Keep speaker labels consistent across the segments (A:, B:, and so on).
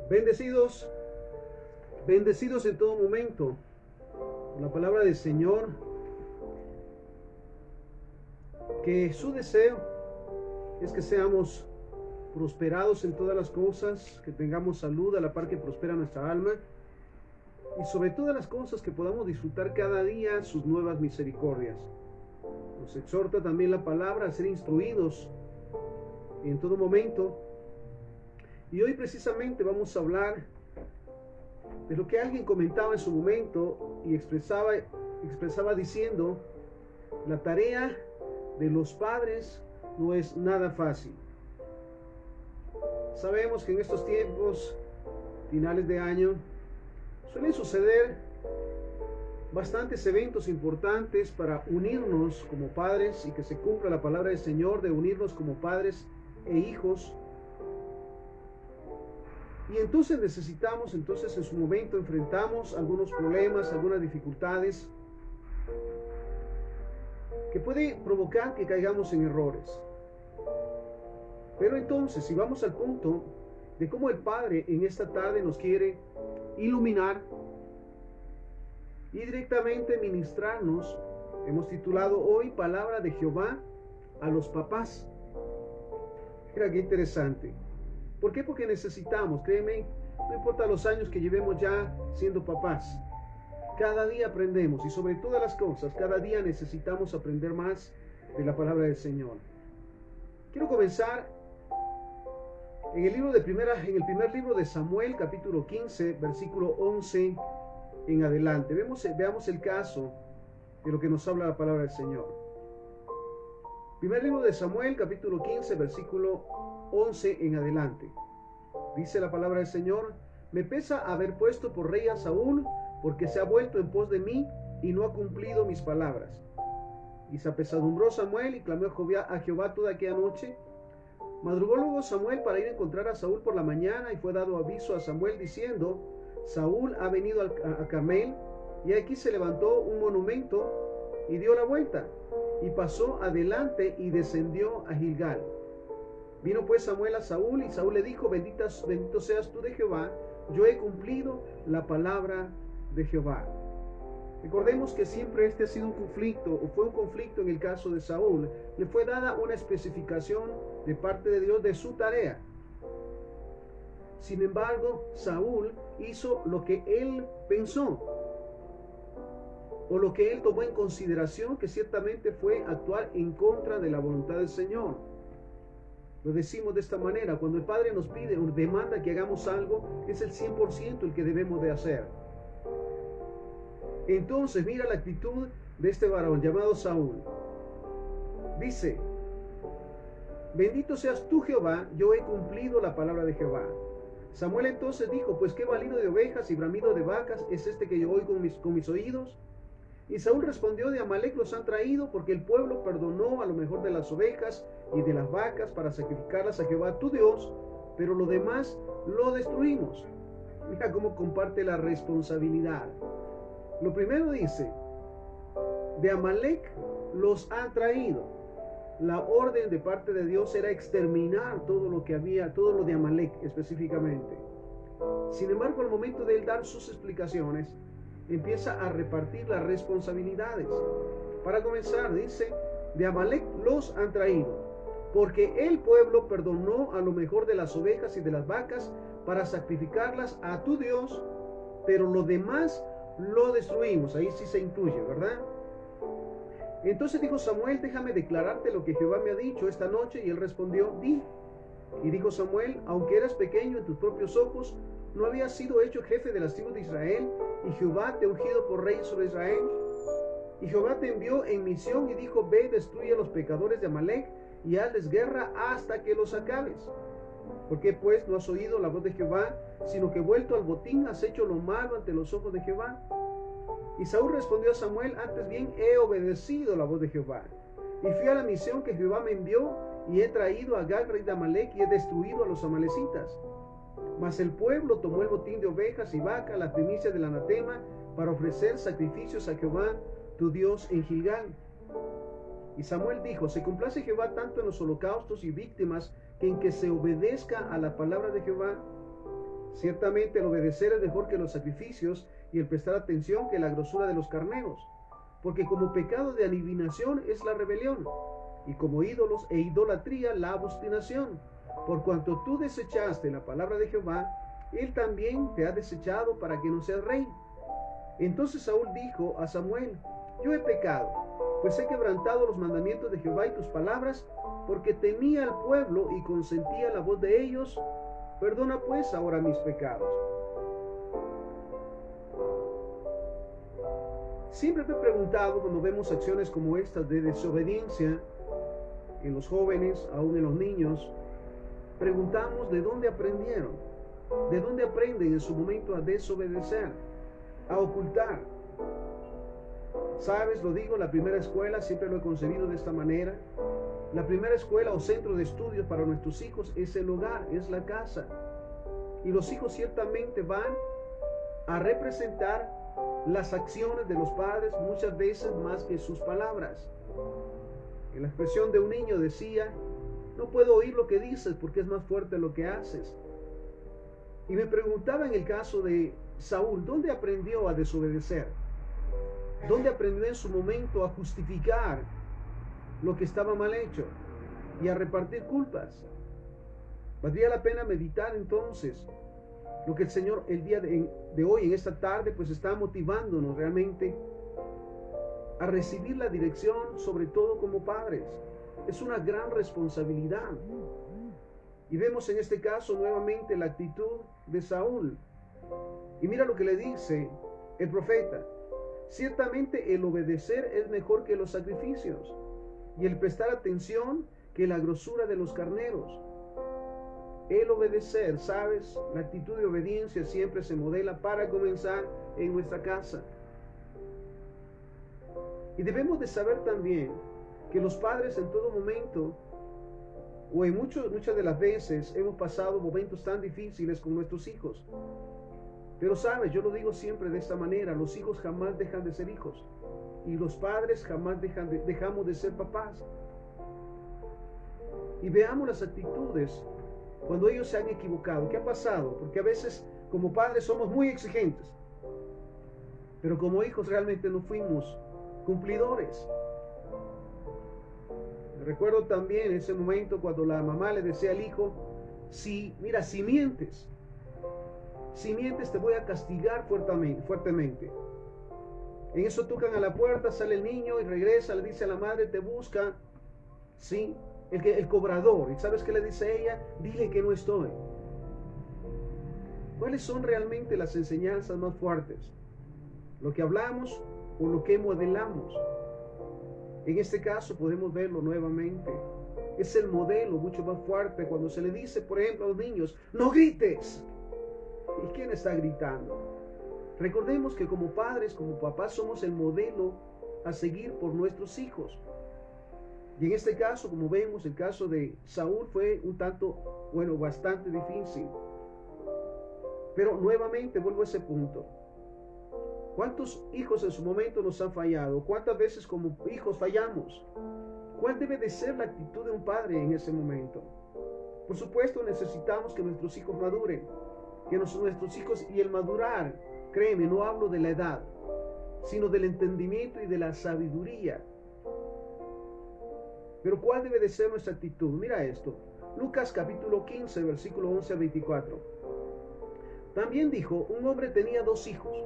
A: Bendecidos, bendecidos en todo momento. La palabra del Señor, que su deseo es que seamos prosperados en todas las cosas, que tengamos salud a la par que prospera nuestra alma, y sobre todas las cosas que podamos disfrutar cada día sus nuevas misericordias. Nos exhorta también la palabra a ser instruidos en todo momento. Y hoy precisamente vamos a hablar de lo que alguien comentaba en su momento y expresaba diciendo: la tarea de los padres no es nada fácil. Sabemos que en estos tiempos, finales de año, suelen suceder bastantes eventos importantes para unirnos como padres y que se cumpla la palabra del Señor de unirnos como padres e hijos. Y entonces en su momento enfrentamos algunos problemas, algunas dificultades que puede provocar que caigamos en errores. Pero entonces, si vamos al punto de cómo el Padre en esta tarde nos quiere iluminar y directamente ministrarnos, hemos titulado hoy Palabra de Jehová a los papás. Mira qué interesante. ¿Por qué? Porque necesitamos, créeme, no importa los años que llevemos ya siendo papás, cada día aprendemos y sobre todas las cosas, cada día necesitamos aprender más de la palabra del Señor. Quiero comenzar en el primer libro de Samuel, capítulo 15, versículo 11 en adelante. Veamos el caso de lo que nos habla la palabra del Señor. Primer libro de Samuel, capítulo 15, versículo 11 en adelante. Dice la palabra del Señor: me pesa haber puesto por rey a Saúl, porque se ha vuelto en pos de mí y no ha cumplido mis palabras. Y se apesadumbró Samuel y clamó a Jehová toda aquella noche. Madrugó luego Samuel para ir a encontrar a Saúl por la mañana, y fue dado aviso a Samuel diciendo: Saúl ha venido a Carmel. Y aquí se levantó un monumento y dio la vuelta, y pasó adelante y descendió a Gilgal. Vino pues Samuel a Saúl, y Saúl le dijo: bendito seas tú de Jehová, yo he cumplido la palabra de Jehová. Recordemos que siempre este ha sido un conflicto, o fue un conflicto en el caso de Saúl. Le fue dada una especificación de parte de Dios de su tarea. Sin embargo, Saúl hizo lo que él pensó, o lo que él tomó en consideración, que ciertamente fue actuar en contra de la voluntad del Señor. Lo decimos de esta manera: cuando el Padre nos pide o demanda que hagamos algo, es el 100% el que debemos de hacer. Entonces mira la actitud de este varón llamado Saúl. Dice: bendito seas tú Jehová, yo he cumplido la palabra de Jehová. Samuel entonces dijo: pues qué balido de ovejas y bramido de vacas es este que yo oigo con mis oídos. Y Saúl respondió: de Amalec los han traído, porque el pueblo perdonó a lo mejor de las ovejas y de las vacas para sacrificarlas a Jehová tu Dios, pero lo demás lo destruimos. Mira cómo comparte la responsabilidad. Lo primero dice: de Amalec los han traído. La orden de parte de Dios era exterminar todo lo que había, todo lo de Amalec específicamente. Sin embargo, al momento de él dar sus explicaciones, empieza a repartir las responsabilidades. Para comenzar, dice: de Amalec los han traído, porque el pueblo perdonó a lo mejor de las ovejas y de las vacas para sacrificarlas a tu Dios, pero lo demás lo destruimos. Ahí sí se incluye, ¿verdad? Entonces dijo Samuel: déjame declararte lo que Jehová me ha dicho esta noche. Y él respondió: di. Y dijo Samuel: aunque eras pequeño en tus propios ojos, ¿no habías sido hecho jefe de las tribus de Israel? Y Jehová te ha ungido por rey sobre Israel. Y Jehová te envió en misión y dijo: ve, destruye a los pecadores de Amalec y hazles guerra hasta que los acabes. ¿Por qué pues no has oído la voz de Jehová, sino que vuelto al botín has hecho lo malo ante los ojos de Jehová? Y Saúl respondió a Samuel: antes bien he obedecido la voz de Jehová, y fui a la misión que Jehová me envió, y he traído a Agag, rey de Amalec, y he destruido a los amalecitas. Mas el pueblo tomó el botín de ovejas y vacas, las primicias del anatema, para ofrecer sacrificios a Jehová tu Dios en Gilgal. Y Samuel dijo: se complace Jehová tanto en los holocaustos y víctimas, que en que se obedezca a la palabra de Jehová. Ciertamente el obedecer es mejor que los sacrificios y el prestar atención que la grosura de los carneros, porque como pecado de adivinación es la rebelión, y como ídolos e idolatría la obstinación. Por cuanto tú desechaste la palabra de Jehová, él también te ha desechado para que no seas rey. Entonces Saúl dijo a Samuel: yo he pecado, pues he quebrantado los mandamientos de Jehová y tus palabras, porque temía al pueblo y consentía la voz de ellos. Perdona pues ahora mis pecados. Siempre me he preguntado, cuando vemos acciones como estas de desobediencia en los jóvenes, aún en los niños, preguntamos de dónde aprendieron, de dónde aprenden en su momento a desobedecer, a ocultar. Sabes, lo digo, la primera escuela siempre lo he concebido de esta manera. La primera escuela o centro de estudios para nuestros hijos es el hogar, es la casa. Y los hijos ciertamente van a representar las acciones de los padres muchas veces más que sus palabras. En la expresión de un niño decía: no puedo oír lo que dices porque es más fuerte lo que haces. Y me preguntaba en el caso de Saúl, ¿dónde aprendió a desobedecer? ¿Dónde aprendió en su momento a justificar lo que estaba mal hecho y a repartir culpas? Valdría la pena meditar entonces lo que el Señor el día de hoy, en esta tarde, pues está motivándonos realmente a recibir la dirección, sobre todo como padres. Es una gran responsabilidad. Y vemos en este caso nuevamente la actitud de Saúl. Y mira lo que le dice el profeta: ciertamente el obedecer es mejor que los sacrificios, y el prestar atención que la grosura de los carneros. El obedecer, ¿sabes? La actitud de obediencia siempre se modela para comenzar en nuestra casa. Y debemos de saber también que los padres en todo momento, o en muchas de las veces, hemos pasado momentos tan difíciles con nuestros hijos. Pero sabes, yo lo digo siempre de esta manera: los hijos jamás dejan de ser hijos, y los padres jamás dejamos de ser papás. Y veamos las actitudes cuando ellos se han equivocado. ¿Qué ha pasado? Porque a veces como padres somos muy exigentes, pero como hijos realmente no fuimos cumplidores. Recuerdo también ese momento cuando la mamá le decía al hijo: si mientes te voy a castigar fuertemente. En eso tocan a la puerta, sale el niño y regresa, le dice a la madre: te busca, sí, el cobrador. ¿Y sabes qué le dice ella? Dile que no estoy. ¿Cuáles son realmente las enseñanzas más fuertes? ¿Lo que hablamos o lo que modelamos? En este caso podemos verlo nuevamente. Es el modelo mucho más fuerte cuando se le dice, por ejemplo, a los niños: no grites. ¿Y quién está gritando? Recordemos que como padres, como papás, somos el modelo a seguir por nuestros hijos. Y en este caso, como vemos, el caso de Saúl fue bastante difícil. Pero nuevamente vuelvo a ese punto. ¿Cuántos hijos en su momento nos han fallado? ¿Cuántas veces como hijos fallamos? ¿Cuál debe de ser la actitud de un padre en ese momento? Por supuesto, necesitamos que nuestros hijos maduren. Que nuestros hijos, y el madurar, créeme, no hablo de la edad, sino del entendimiento y de la sabiduría. Pero ¿cuál debe de ser nuestra actitud? Mira esto. Lucas capítulo 15, versículo 11 a 24. También dijo: un hombre tenía 2 hijos,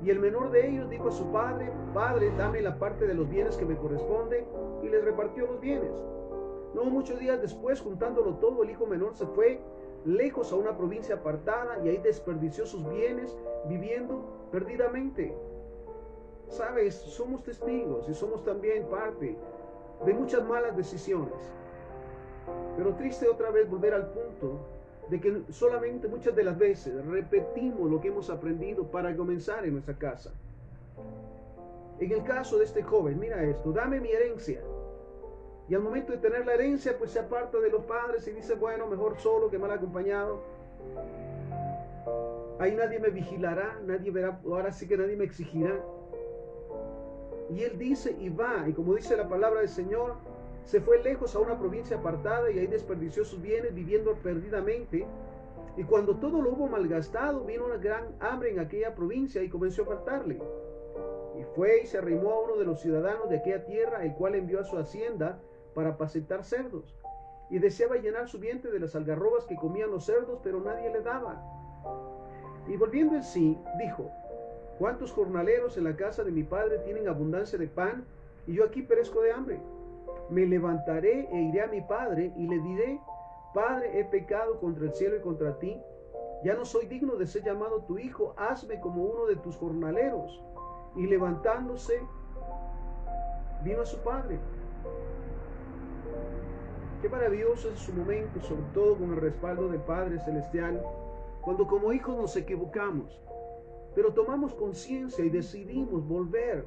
A: y el menor de ellos dijo a su padre: Padre, dame la parte de los bienes que me corresponde, y les repartió los bienes. No muchos días después, juntándolo todo, el hijo menor se fue lejos a una provincia apartada, y ahí desperdició sus bienes viviendo perdidamente. Sabes, somos testigos y somos también parte de muchas malas decisiones. Pero triste otra vez volver al punto de que solamente muchas de las veces repetimos lo que hemos aprendido para comenzar en nuestra casa. En el caso de este joven, mira esto: dame mi herencia. Y al momento de tener la herencia, pues se aparta de los padres y dice: bueno, mejor solo que mal acompañado. Ahí nadie me vigilará, nadie verá, ahora sí que nadie me exigirá. Y él dice y va, y como dice la palabra del Señor, se fue lejos a una provincia apartada y ahí desperdició sus bienes viviendo perdidamente. Y cuando todo lo hubo malgastado, vino una gran hambre en aquella provincia y comenzó a faltarle. Y fue y se arrimó a uno de los ciudadanos de aquella tierra, el cual envió a su hacienda para apacentar cerdos. Y deseaba llenar su vientre de las algarrobas que comían los cerdos, pero nadie le daba. Y volviendo en sí, dijo: ¿Cuántos jornaleros en la casa de mi padre tienen abundancia de pan, y yo aquí perezco de hambre? Me levantaré e iré a mi padre, y le diré: Padre, he pecado contra el cielo y contra ti. Ya no soy digno de ser llamado tu hijo. Hazme como uno de tus jornaleros. Y levantándose, vino a su padre. Qué maravilloso es su momento, sobre todo con el respaldo del Padre Celestial, cuando como hijos nos equivocamos, pero tomamos conciencia y decidimos volver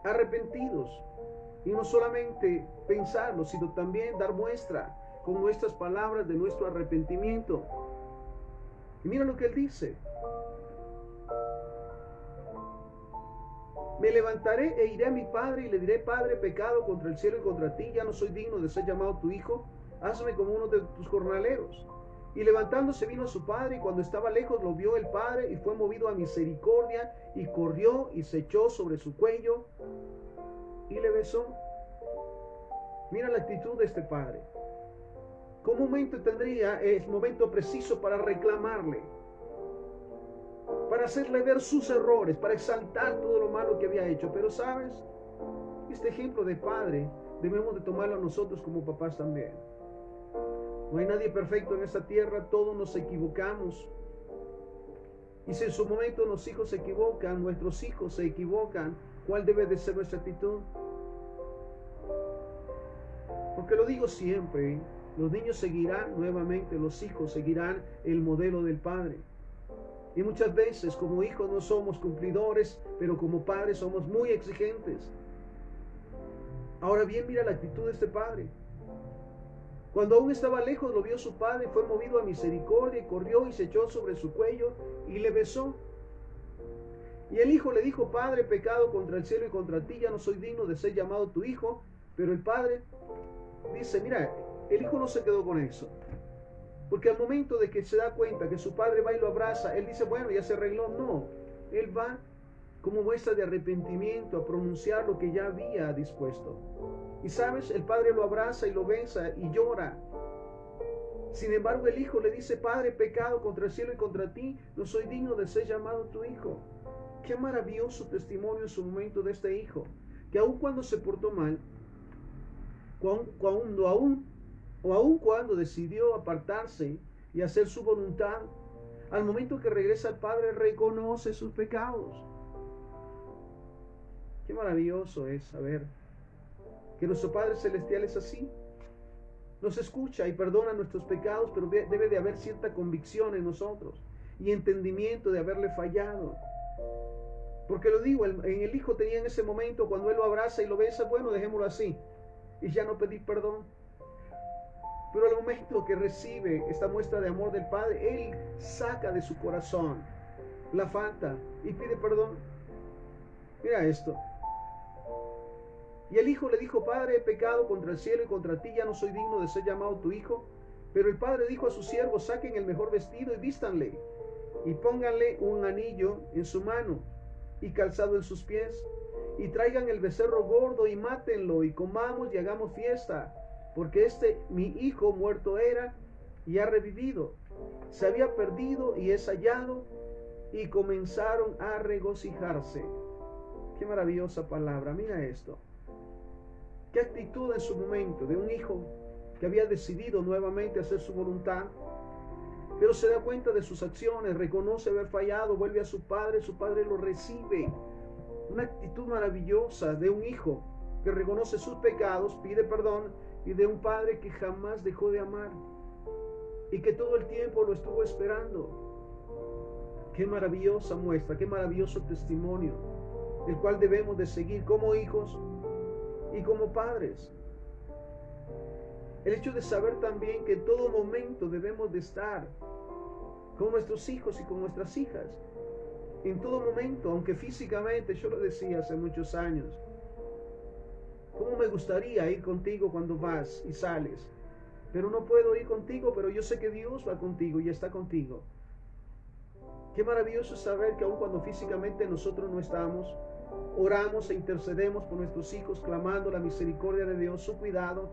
A: arrepentidos. Y no solamente pensarlo, sino también dar muestra con nuestras palabras de nuestro arrepentimiento. Y mira lo que él dice: me levantaré e iré a mi padre y le diré: Padre, he pecado contra el cielo y contra ti, ya no soy digno de ser llamado tu hijo, hazme como uno de tus jornaleros. Y levantándose vino a su padre, y cuando estaba lejos lo vio el padre, y fue movido a misericordia, y corrió y se echó sobre su cuello y le besó. Mira la actitud de este padre. ¿Cómo momento tendría el momento preciso para reclamarle, para hacerle ver sus errores, para exaltar todo lo malo que había hecho? Pero sabes, este ejemplo de padre debemos de tomarlo nosotros como papás también. No hay nadie perfecto en esta tierra, todos nos equivocamos. Y si en su momento los hijos se equivocan, nuestros hijos se equivocan, ¿cuál debe de ser nuestra actitud? Porque lo digo siempre, los niños seguirán nuevamente, los hijos seguirán el modelo del padre. Y muchas veces como hijos no somos cumplidores, pero como padres somos muy exigentes. Ahora bien, mira la actitud de este padre. Cuando aún estaba lejos lo vio su padre, fue movido a misericordia, y corrió y se echó sobre su cuello y le besó. Y el hijo le dijo: Padre, he pecado contra el cielo y contra ti, ya no soy digno de ser llamado tu hijo. Pero el padre dice, mira, el hijo no se quedó con eso. Porque al momento de que se da cuenta que su padre va y lo abraza, él dice: bueno, ya se arregló. No, él va como muestra de arrepentimiento a pronunciar lo que ya había dispuesto. Y sabes, el padre lo abraza y lo besa y llora. Sin embargo, el hijo le dice: Padre, he pecado contra el cielo y contra ti, no soy digno de ser llamado tu hijo. Qué maravilloso testimonio en su momento de este hijo, que aun cuando se portó mal, aun cuando decidió apartarse y hacer su voluntad, al momento que regresa al Padre, reconoce sus pecados. Qué maravilloso es saber que nuestro Padre Celestial es así. Nos escucha y perdona nuestros pecados, pero debe de haber cierta convicción en nosotros y entendimiento de haberle fallado. Porque lo digo, en el hijo tenía en ese momento, cuando él lo abraza y lo besa, bueno, dejémoslo así y ya no pedir perdón. Pero al momento que recibe esta muestra de amor del Padre, él saca de su corazón la falta y pide perdón. Mira esto. Y el hijo le dijo: Padre, he pecado contra el cielo y contra ti, ya no soy digno de ser llamado tu hijo. Pero el padre dijo a sus siervos: saquen el mejor vestido y vístanle, y pónganle un anillo en su mano y calzado en sus pies, y traigan el becerro gordo y mátenlo, y comamos y hagamos fiesta, porque mi hijo muerto era y ha revivido, se había perdido y es hallado. Y comenzaron a regocijarse. Qué maravillosa palabra. Mira esto. Qué actitud en su momento de un hijo que había decidido nuevamente hacer su voluntad, pero se da cuenta de sus acciones, reconoce haber fallado, vuelve a su padre lo recibe. Una actitud maravillosa de un hijo que reconoce sus pecados, pide perdón, y de un padre que jamás dejó de amar y que todo el tiempo lo estuvo esperando. Qué maravillosa muestra, qué maravilloso testimonio, el cual debemos de seguir como hijos y como padres. El hecho de saber también que en todo momento debemos de estar con nuestros hijos y con nuestras hijas. En todo momento, aunque físicamente, yo lo decía hace muchos años, ¿cómo me gustaría ir contigo cuando vas y sales? pero no puedo ir contigo, pero yo sé que Dios va contigo y está contigo. Qué maravilloso es saber que aun cuando físicamente nosotros no estamos, oramos e intercedemos por nuestros hijos, clamando la misericordia de Dios, su cuidado,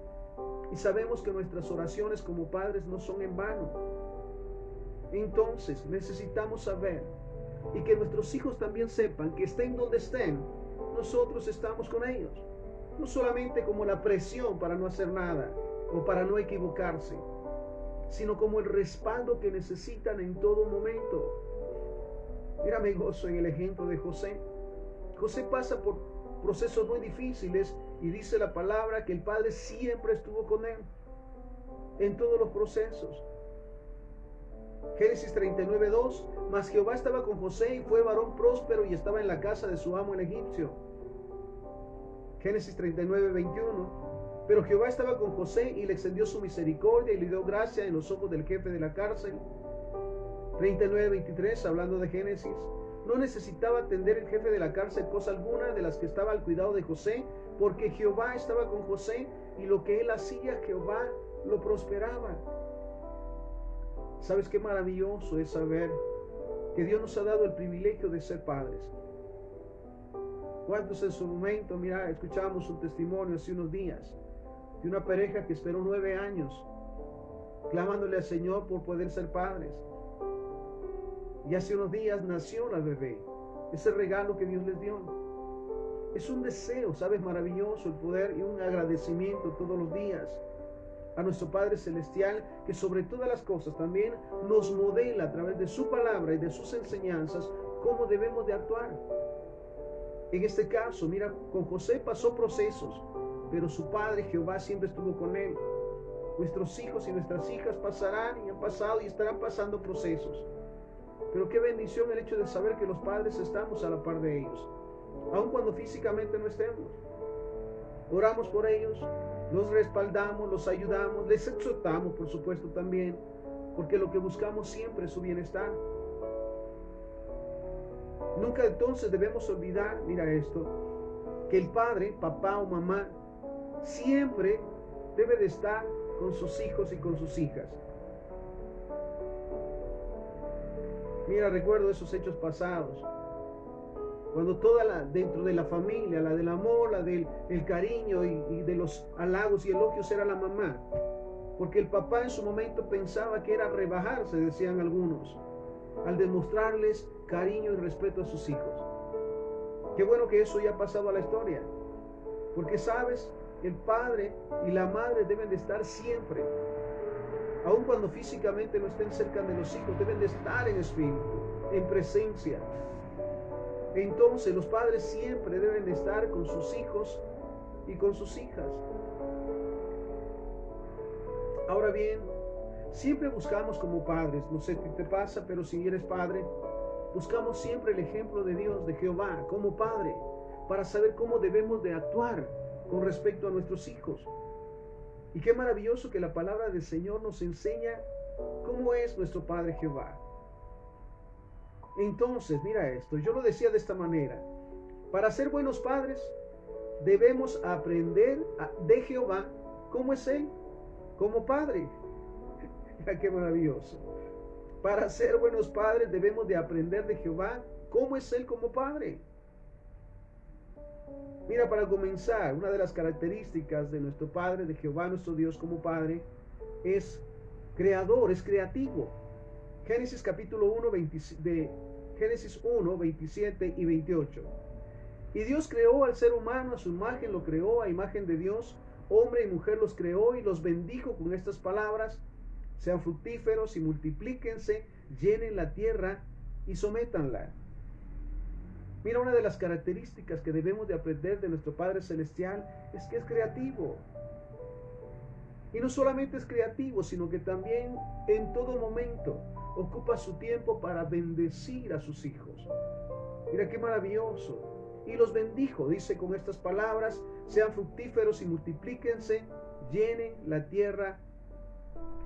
A: y sabemos que nuestras oraciones como padres no son en vano. Entonces necesitamos saber, y que nuestros hijos también sepan que estén donde estén, nosotros estamos con ellos. No solamente como la presión para no hacer nada o para no equivocarse, sino como el respaldo que necesitan en todo momento. Mira, me gozo en el ejemplo de José. José pasa por procesos muy difíciles y dice la palabra que el Padre siempre estuvo con él en todos los procesos. Génesis 39:2, mas Jehová estaba con José y fue varón próspero y estaba en la casa de su amo el egipcio. Génesis 39:21, pero Jehová estaba con José y le extendió su misericordia y le dio gracia en los ojos del jefe de la cárcel. 39:23, hablando de Génesis, no necesitaba atender el jefe de la cárcel cosa alguna de las que estaba al cuidado de José, porque Jehová estaba con José y lo que él hacía, Jehová lo prosperaba. ¿Sabes qué maravilloso es saber que Dios nos ha dado el privilegio de ser padres? ¿Cuántos en su momento, mira, escuchábamos un testimonio hace unos días de una pareja que esperó 9 años clamándole al Señor por poder ser padres? Y hace unos días nació la bebé, ese regalo que Dios les dio. Es un deseo, ¿sabes? Maravilloso el poder y un agradecimiento todos los días a nuestro Padre Celestial, que sobre todas las cosas también nos modela a través de su palabra y de sus enseñanzas cómo debemos de actuar. En este caso, mira, con José pasó procesos, pero su padre Jehová siempre estuvo con él. Nuestros hijos y nuestras hijas pasarán y han pasado y estarán pasando procesos. Pero qué bendición el hecho de saber que los padres estamos a la par de ellos, aun cuando físicamente no estemos. Oramos por ellos, los respaldamos, los ayudamos, les exhortamos, por supuesto, también, porque lo que buscamos siempre es su bienestar. Nunca entonces debemos olvidar, mira esto, que el padre, papá o mamá, siempre debe de estar con sus hijos y con sus hijas. Mira, recuerdo esos hechos pasados, cuando dentro de la familia, la del amor, la del cariño y de los halagos y elogios era la mamá, porque el papá en su momento pensaba que era rebajarse, decían algunos, al demostrarles cariño y respeto a sus hijos. Qué bueno que eso ya ha pasado a la historia, porque sabes, el padre y la madre deben de estar siempre, aun cuando físicamente no estén cerca de los hijos, deben de estar en espíritu, en presencia. Entonces los padres siempre deben de estar con sus hijos y con sus hijas. Ahora bien, siempre buscamos como padres, no sé qué te pasa, pero si eres padre, buscamos siempre el ejemplo de Dios, de Jehová, como padre, para saber cómo debemos de actuar con respecto a nuestros hijos. Y qué maravilloso que la palabra del Señor nos enseña cómo es nuestro Padre Jehová. Entonces, mira esto, yo lo decía de esta manera: para ser buenos padres, debemos aprender de Jehová cómo es Él, como Padre. Mira qué maravilloso. Para ser buenos padres, debemos de aprender de Jehová cómo es Él como Padre. Mira, para comenzar, una de las características de nuestro Padre, de Jehová, nuestro Dios como Padre, es creador, es creativo. Génesis capítulo 1, Génesis 1, 27 y 28. Y Dios creó al ser humano, a su imagen lo creó, a imagen de Dios, hombre y mujer los creó y los bendijo con estas palabras: sean fructíferos y multiplíquense, llenen la tierra y sométanla. Mira, una de las características que debemos de aprender de nuestro Padre Celestial es que es creativo. Y no solamente es creativo, sino que también en todo momento ocupa su tiempo para bendecir a sus hijos. Mira qué maravilloso. Y los bendijo, dice con estas palabras: sean fructíferos y multiplíquense, llenen la tierra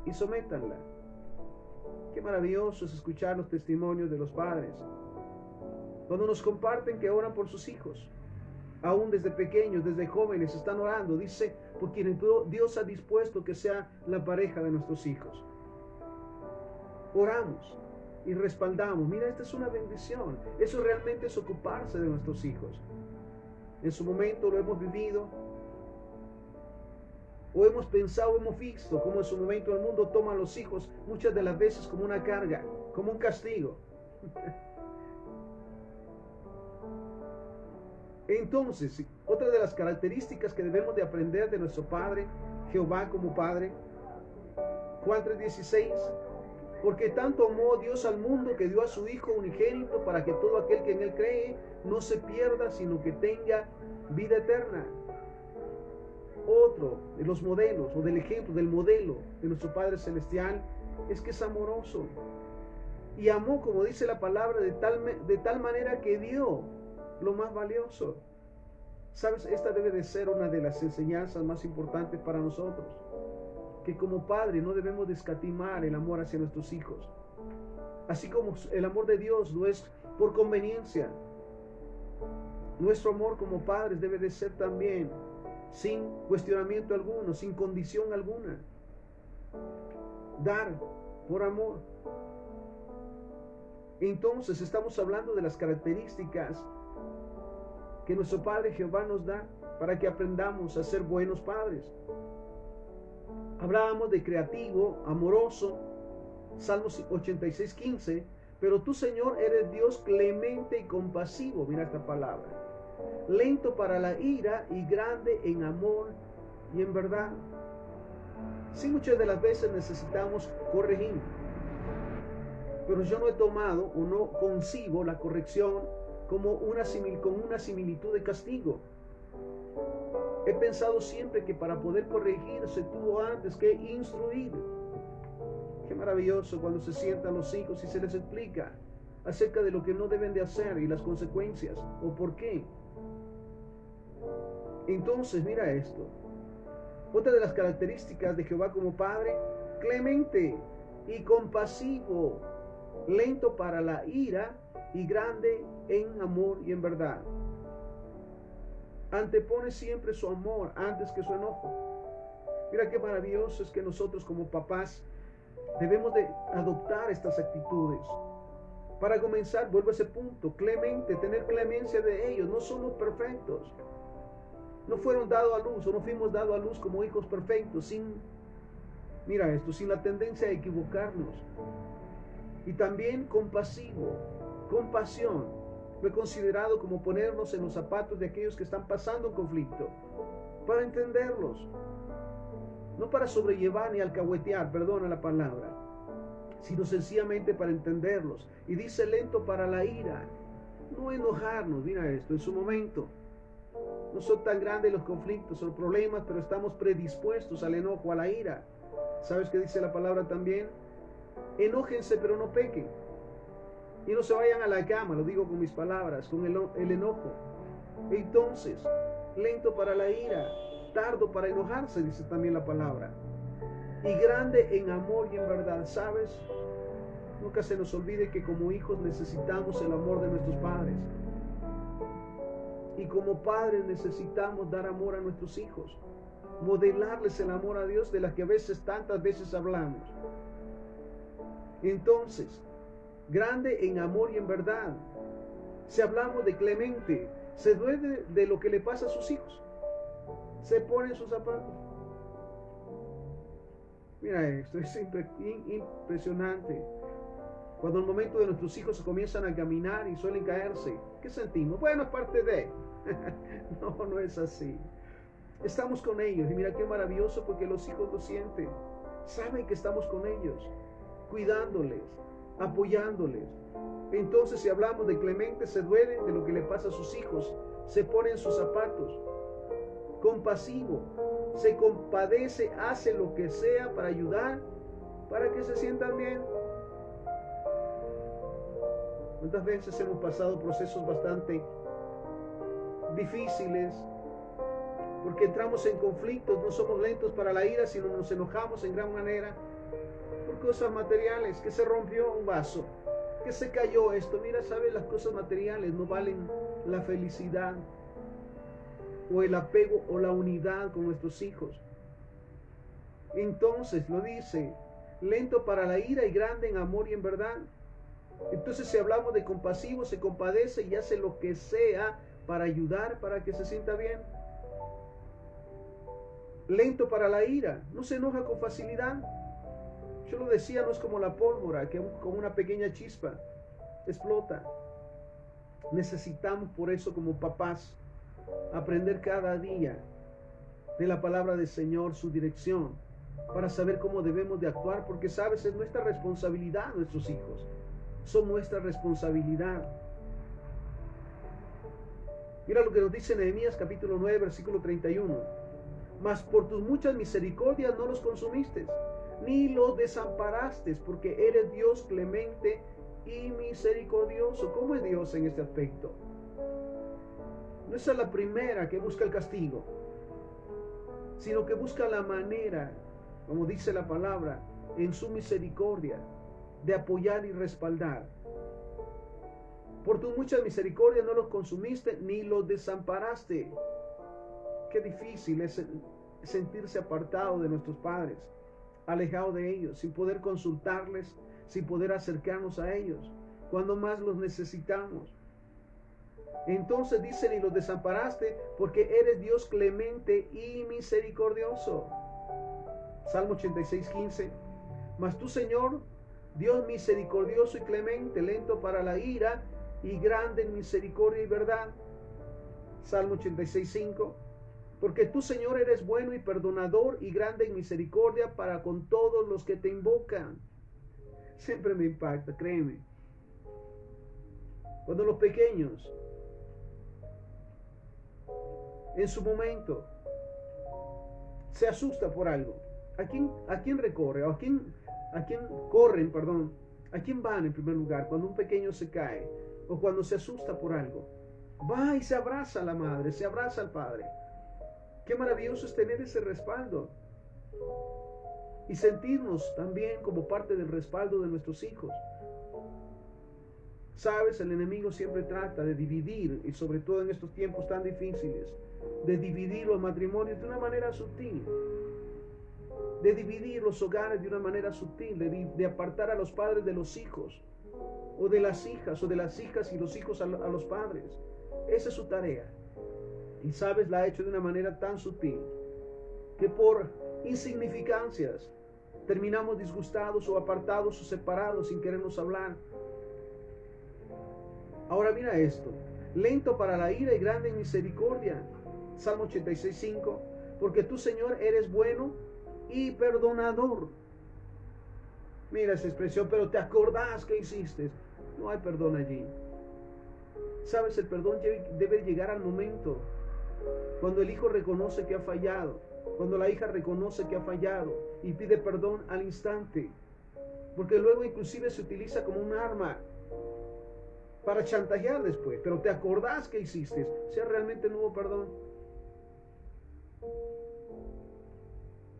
A: y sométanla. Qué maravilloso es escuchar los testimonios de los padres, cuando nos comparten que oran por sus hijos, aún desde pequeños, desde jóvenes, están orando. Dice: por quienes Dios ha dispuesto que sea la pareja de nuestros hijos. Oramos y respaldamos. Mira, esta es una bendición. Eso realmente es ocuparse de nuestros hijos. En su momento lo hemos vivido, o hemos pensado, hemos visto cómo en su momento el mundo toma a los hijos muchas de las veces como una carga, como un castigo. Entonces, otra de las características que debemos de aprender de nuestro Padre, Jehová como Padre, Juan 3:16, porque tanto amó Dios al mundo que dio a su Hijo unigénito para que todo aquel que en Él cree no se pierda, sino que tenga vida eterna. Otro de los modelos, o del ejemplo, del modelo de nuestro Padre Celestial, es que es amoroso. Y amó, como dice la palabra, de tal manera que dio lo más valioso. ¿Sabes? Esta debe de ser una de las enseñanzas más importantes para nosotros. Que como padre no debemos de escatimar el amor hacia nuestros hijos. Así como el amor de Dios no es por conveniencia. Nuestro amor como padres debe de ser también sin cuestionamiento alguno, sin condición alguna. Dar por amor. Entonces estamos hablando de las características que nuestro Padre Jehová nos da para que aprendamos a ser buenos padres. Hablábamos de creativo, amoroso, Salmos 86:15, pero tú, Señor, eres Dios clemente y compasivo. Mira esta palabra. Lento para la ira y grande en amor y en verdad. Sí, muchas de las veces necesitamos corregir, pero yo no he tomado o no concibo la corrección como una similitud de castigo. He pensado siempre que para poder corregir se tuvo antes que instruir. Qué maravilloso cuando se sientan los hijos y se les explica acerca de lo que no deben de hacer y las consecuencias o por qué. Entonces, mira esto. Otra de las características de Jehová como Padre, clemente y compasivo, lento para la ira y grande en amor y en verdad. Antepone siempre su amor antes que su enojo. Mira qué maravilloso es que nosotros como papás debemos de adoptar estas actitudes. Para comenzar, vuelvo a ese punto, clemente, tener clemencia de ellos. No somos perfectos. No fueron dados a luz o no fuimos dados a luz como hijos perfectos, sin la tendencia a equivocarnos. Y también compasivo, compasión. Lo he considerado como ponernos en los zapatos de aquellos que están pasando un conflicto, para entenderlos, no para sobrellevar ni alcahuetear, perdona la palabra, sino sencillamente para entenderlos. Y dice lento para la ira, no enojarnos. Mira esto, en su momento no son tan grandes los conflictos o los problemas, pero estamos predispuestos al enojo, a la ira. ¿Sabes qué dice la palabra también? Enójense, pero no pequen. Y no se vayan a la cama, lo digo con mis palabras, con el enojo. Entonces, lento para la ira, tardo para enojarse, dice también la palabra. Y grande en amor y en verdad. ¿Sabes? Nunca se nos olvide que como hijos necesitamos el amor de nuestros padres. Y como padres necesitamos dar amor a nuestros hijos. Modelarles el amor a Dios de la que a veces, tantas veces hablamos. Entonces, grande en amor y en verdad. Si hablamos de clemente, se duele de lo que le pasa a sus hijos. Se pone en sus zapatos. Mira esto, es impresionante. Cuando el momento de nuestros hijos comienzan a caminar y suelen caerse, ¿qué sentimos? Bueno, es parte de... No es así. Estamos con ellos y mira qué maravilloso porque los hijos lo sienten. Saben que estamos con ellos, cuidándoles, apoyándoles. Entonces, si hablamos de clemente, se duele de lo que le pasa a sus hijos, se pone en sus zapatos. Compasivo, se compadece, hace lo que sea para ayudar, para que se sientan bien. ¿Cuántas veces hemos pasado procesos bastante difíciles? Porque entramos en conflictos, no somos lentos para la ira, sino nos enojamos en gran manera por cosas materiales, que se rompió un vaso, que se cayó esto. Mira, sabes, las cosas materiales no valen la felicidad. o el apego o la unidad con nuestros hijos. Entonces lo dice, lento para la ira y grande en amor y en verdad. Entonces si hablamos de compasivo, se compadece y hace lo que sea para ayudar, para que se sienta bien. Lento para la ira, no se enoja con facilidad. Yo lo decía, no es como la pólvora que con una pequeña chispa explota. Necesitamos por eso como papás aprender cada día de la palabra del Señor, su dirección, para saber cómo debemos de actuar, porque sabes, es nuestra responsabilidad, nuestros hijos son nuestra responsabilidad. Mira lo que nos dice Nehemías capítulo 9 versículo 31. Mas por tus muchas misericordias no los consumiste, ni los desamparaste, porque eres Dios clemente y misericordioso. ¿Cómo es Dios en este aspecto? No es la primera que busca el castigo, sino que busca la manera, como dice la palabra, en su misericordia, de apoyar y respaldar. Por tus muchas misericordias no los consumiste, ni los desamparaste. Qué difícil es sentirse apartado de nuestros padres, alejado de ellos, sin poder consultarles, sin poder acercarnos a ellos, cuando más los necesitamos. Entonces dice, ni los desamparaste, porque eres Dios clemente y misericordioso. Salmo 86, 15. Mas tú, Señor, Dios misericordioso y clemente, lento para la ira y grande en misericordia y verdad. Salmo 86, 5. Porque tú, Señor, eres bueno y perdonador y grande en misericordia para con todos los que te invocan. Siempre me impacta, créeme. Cuando los pequeños, en su momento, se asusta por algo, ¿a quién recorre? ¿A quién corren, perdón? ¿A quién van en primer lugar cuando un pequeño se cae o cuando se asusta por algo? Va y se abraza a la madre, se abraza al padre. Qué maravilloso es tener ese respaldo y sentirnos también como parte del respaldo de nuestros hijos. Sabes, el enemigo siempre trata de dividir, y sobre todo en estos tiempos tan difíciles, de dividir los matrimonios de una manera sutil, de dividir los hogares de una manera sutil, de apartar a los padres de los hijos, o de las hijas, o de las hijas y los hijos a los padres. Esa es su tarea. Y sabes, la ha hecho de una manera tan sutil que por insignificancias terminamos disgustados o apartados o separados sin querernos hablar. Ahora mira esto, lento para la ira y grande en misericordia. Salmo 86, 5. Porque tú, Señor, eres bueno y perdonador. Mira esa expresión, pero te acordás que hiciste. No hay perdón allí. Sabes, el perdón debe llegar al momento cuando el hijo reconoce que ha fallado, cuando la hija reconoce que ha fallado y pide perdón al instante, porque luego inclusive se utiliza como un arma para chantajear después. Pero te acordás que hiciste, o sea, realmente no hubo perdón.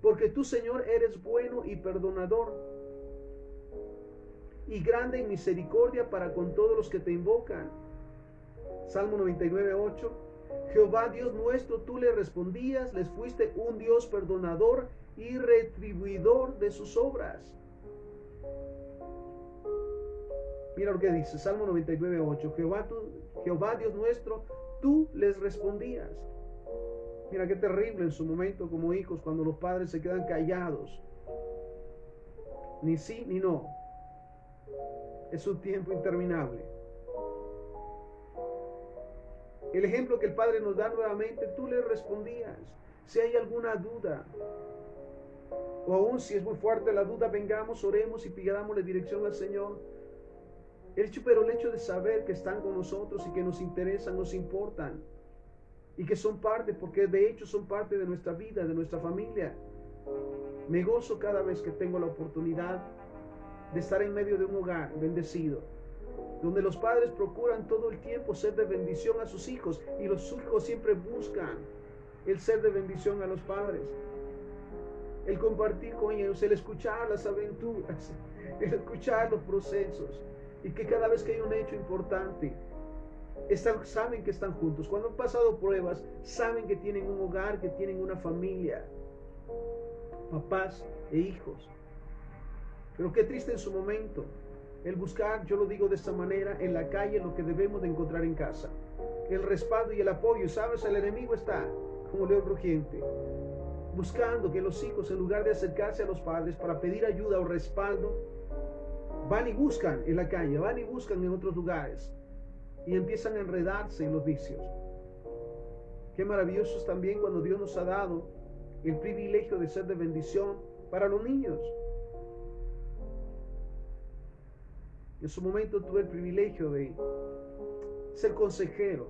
A: Porque tú, Señor, eres bueno y perdonador y grande en misericordia para con todos los que te invocan. Salmo 99, 8. Jehová Dios nuestro, tú le respondías, les fuiste un Dios perdonador y retribuidor de sus obras. Mira lo que dice Salmo 99, 8. Jehová Dios nuestro, tú les respondías. Mira qué terrible en su momento como hijos cuando los padres se quedan callados. Ni sí ni no. Es un tiempo interminable. El ejemplo que el Padre nos da nuevamente, tú le respondías. Si hay alguna duda, o aún si es muy fuerte la duda, vengamos, oremos y pidámosle dirección al Señor. Pero el hecho de saber que están con nosotros y que nos interesan, nos importan, y que son parte, porque de hecho son parte de nuestra vida, de nuestra familia. Me gozo cada vez que tengo la oportunidad de estar en medio de un hogar bendecido, donde los padres procuran todo el tiempo ser de bendición a sus hijos, y los hijos siempre buscan el ser de bendición a los padres, el compartir con ellos, el escuchar las aventuras, el escuchar los procesos, y que cada vez que hay un hecho importante, saben que están juntos. Cuando han pasado pruebas, saben que tienen un hogar, que tienen una familia, papás e hijos. Pero qué triste en su momento el buscar, yo lo digo de esta manera, en la calle lo que debemos de encontrar en casa. El respaldo y el apoyo. ¿Sabes? El enemigo está como león rugiente, buscando que los hijos, en lugar de acercarse a los padres para pedir ayuda o respaldo, van y buscan en la calle, van y buscan en otros lugares y empiezan a enredarse en los vicios. Qué maravilloso es también cuando Dios nos ha dado el privilegio de ser de bendición para los niños. En su momento tuve el privilegio de ser consejero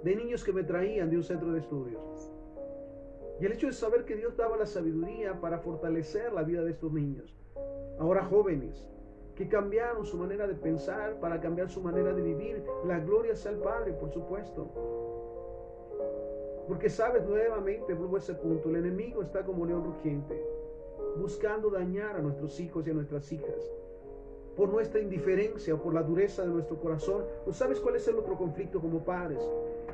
A: de niños que me traían de un centro de estudios. Y el hecho de saber que Dios daba la sabiduría para fortalecer la vida de estos niños, ahora jóvenes, que cambiaron su manera de pensar para cambiar su manera de vivir. La gloria sea al Padre, por supuesto. Porque sabes, nuevamente vuelvo a ese punto, el enemigo está como león rugiente, buscando dañar a nuestros hijos y a nuestras hijas, por nuestra indiferencia o por la dureza de nuestro corazón. ¿O sabes cuál es el otro conflicto como padres?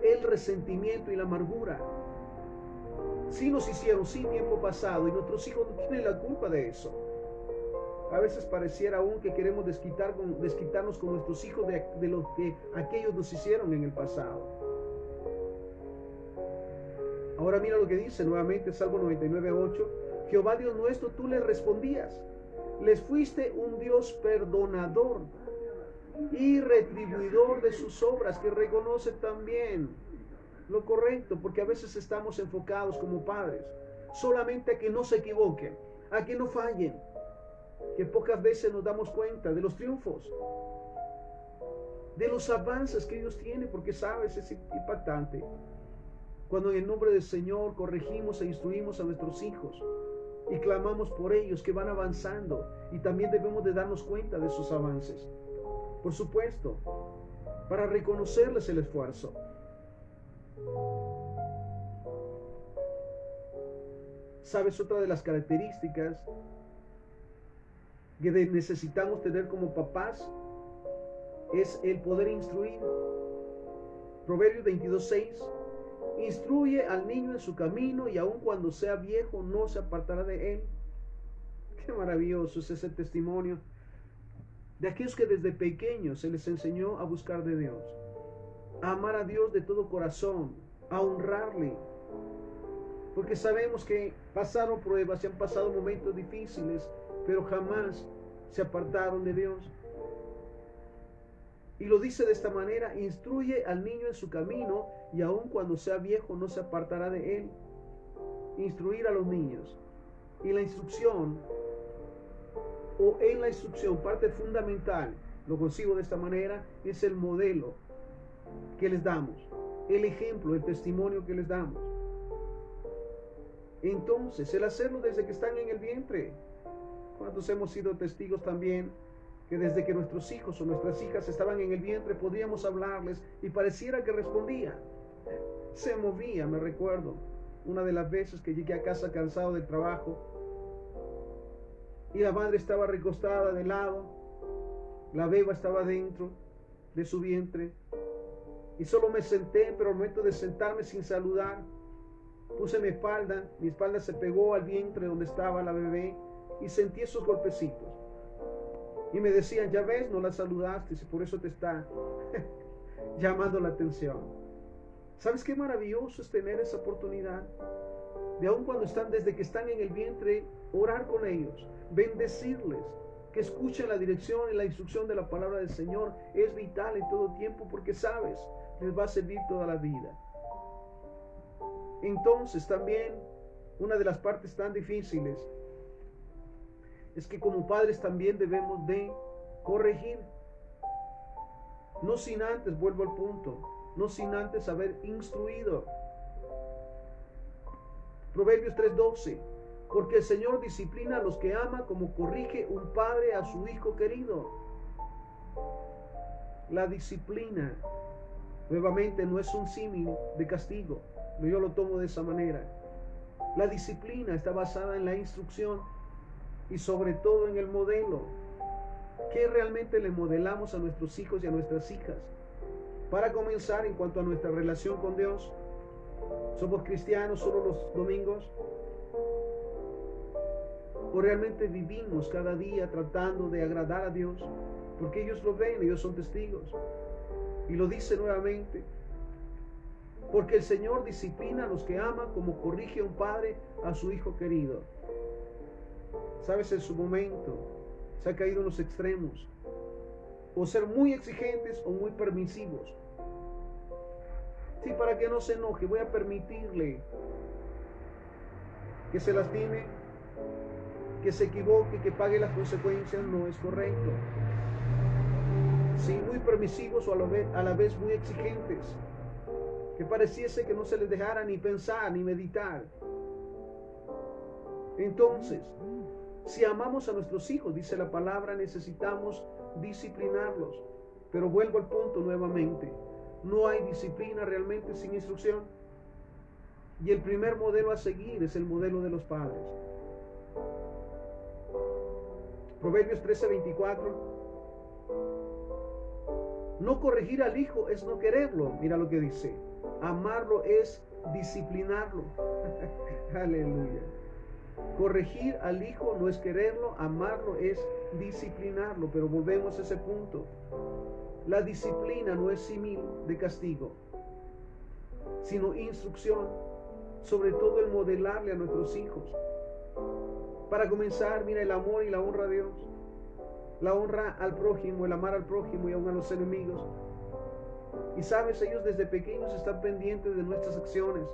A: El resentimiento y la amargura. Sí nos hicieron, sí, tiempo pasado, y nuestros hijos no tienen la culpa de eso. A veces pareciera aún que queremos desquitarnos con nuestros hijos de lo que aquellos nos hicieron en el pasado. Ahora mira lo que dice nuevamente Salmo 99:8. Jehová Dios nuestro, tú les respondías. Les fuiste un Dios perdonador y retribuidor de sus obras, que reconoce también lo correcto, porque a veces estamos enfocados como padres solamente a que no se equivoquen, a que no fallen, que pocas veces nos damos cuenta de los triunfos, de los avances que Dios tiene, porque sabes, es impactante cuando en el nombre del Señor corregimos e instruimos a nuestros hijos y clamamos por ellos que van avanzando, y también debemos de darnos cuenta de sus avances, por supuesto, para reconocerles el esfuerzo. ¿Sabes? Otra de las características que necesitamos tener como papás es el poder instruir. Proverbios 22:6. Instruye al niño en su camino, y aun cuando sea viejo no se apartará de él. Qué maravilloso es ese testimonio de aquellos que desde pequeños se les enseñó a buscar de Dios, a amar a Dios de todo corazón, a honrarle, porque sabemos que pasaron pruebas y han pasado momentos difíciles, pero jamás se apartaron de Dios. Y lo dice de esta manera: instruye al niño en su camino, y aun cuando sea viejo no se apartará de él. Instruir a los niños. Y la instrucción, o en la instrucción, parte fundamental, lo consigo de esta manera, es el modelo que les damos, el ejemplo, el testimonio que les damos. Entonces, el hacerlo desde que están en el vientre. ¿Cuántos hemos sido testigos también que desde que nuestros hijos o nuestras hijas estaban en el vientre podíamos hablarles y pareciera que respondían? Se movía. Me recuerdo una de las veces que llegué a casa cansado del trabajo y la madre estaba recostada de lado, la beba estaba dentro de su vientre, y solo me senté, pero al momento de sentarme, sin saludar, puse mi espalda se pegó al vientre donde estaba la bebé, y sentí esos golpecitos. Y me decían: ya ves, no la saludaste, y por eso te está llamando la atención. ¿Sabes qué maravilloso es tener esa oportunidad de, aun cuando están, desde que están en el vientre, orar con ellos, bendecirles, que escuchen la dirección y la instrucción de la palabra del Señor? Es vital en todo tiempo, porque sabes, les va a servir toda la vida. Entonces también una de las partes tan difíciles es que como padres también debemos de corregir, no sin antes, vuelvo al punto, no sin antes haber instruido. Proverbios 3:12. Porque el Señor disciplina a los que ama, como corrige un padre a su hijo querido. La disciplina, nuevamente, no es un símil de castigo, yo lo tomo de esa manera. La disciplina está basada en la instrucción y sobre todo en el modelo. ¿Qué realmente le modelamos a nuestros hijos y a nuestras hijas? Para comenzar, en cuanto a nuestra relación con Dios, ¿somos cristianos solo los domingos? ¿O realmente vivimos cada día tratando de agradar a Dios? Porque ellos lo ven, ellos son testigos. Y lo dice nuevamente, porque el Señor disciplina a los que ama como corrige un padre a su hijo querido. Sabes, en su momento se ha caído en los extremos, o ser muy exigentes o muy permisivos. Sí, para que no se enoje, voy a permitirle que se lastime, que se equivoque, que pague las consecuencias. No es correcto. Sí, muy permisivos o a la vez muy exigentes, que pareciese que no se les dejara ni pensar ni meditar. Entonces, si amamos a nuestros hijos, dice la palabra, necesitamos disciplinarlos. Pero vuelvo al punto nuevamente, no hay disciplina realmente sin instrucción. Y el primer modelo a seguir es el modelo de los padres. Proverbios 13:24. No corregir al hijo es no quererlo. Mira lo que dice. Amarlo es disciplinarlo. Aleluya. Corregir al hijo no es quererlo, amarlo es disciplinarlo. Pero volvemos a ese punto. La disciplina no es símil de castigo, sino instrucción, sobre todo el modelarle a nuestros hijos. Para comenzar, mira, el amor y la honra a Dios, la honra al prójimo, el amar al prójimo y aún a los enemigos. Y sabes, ellos desde pequeños están pendientes de nuestras acciones.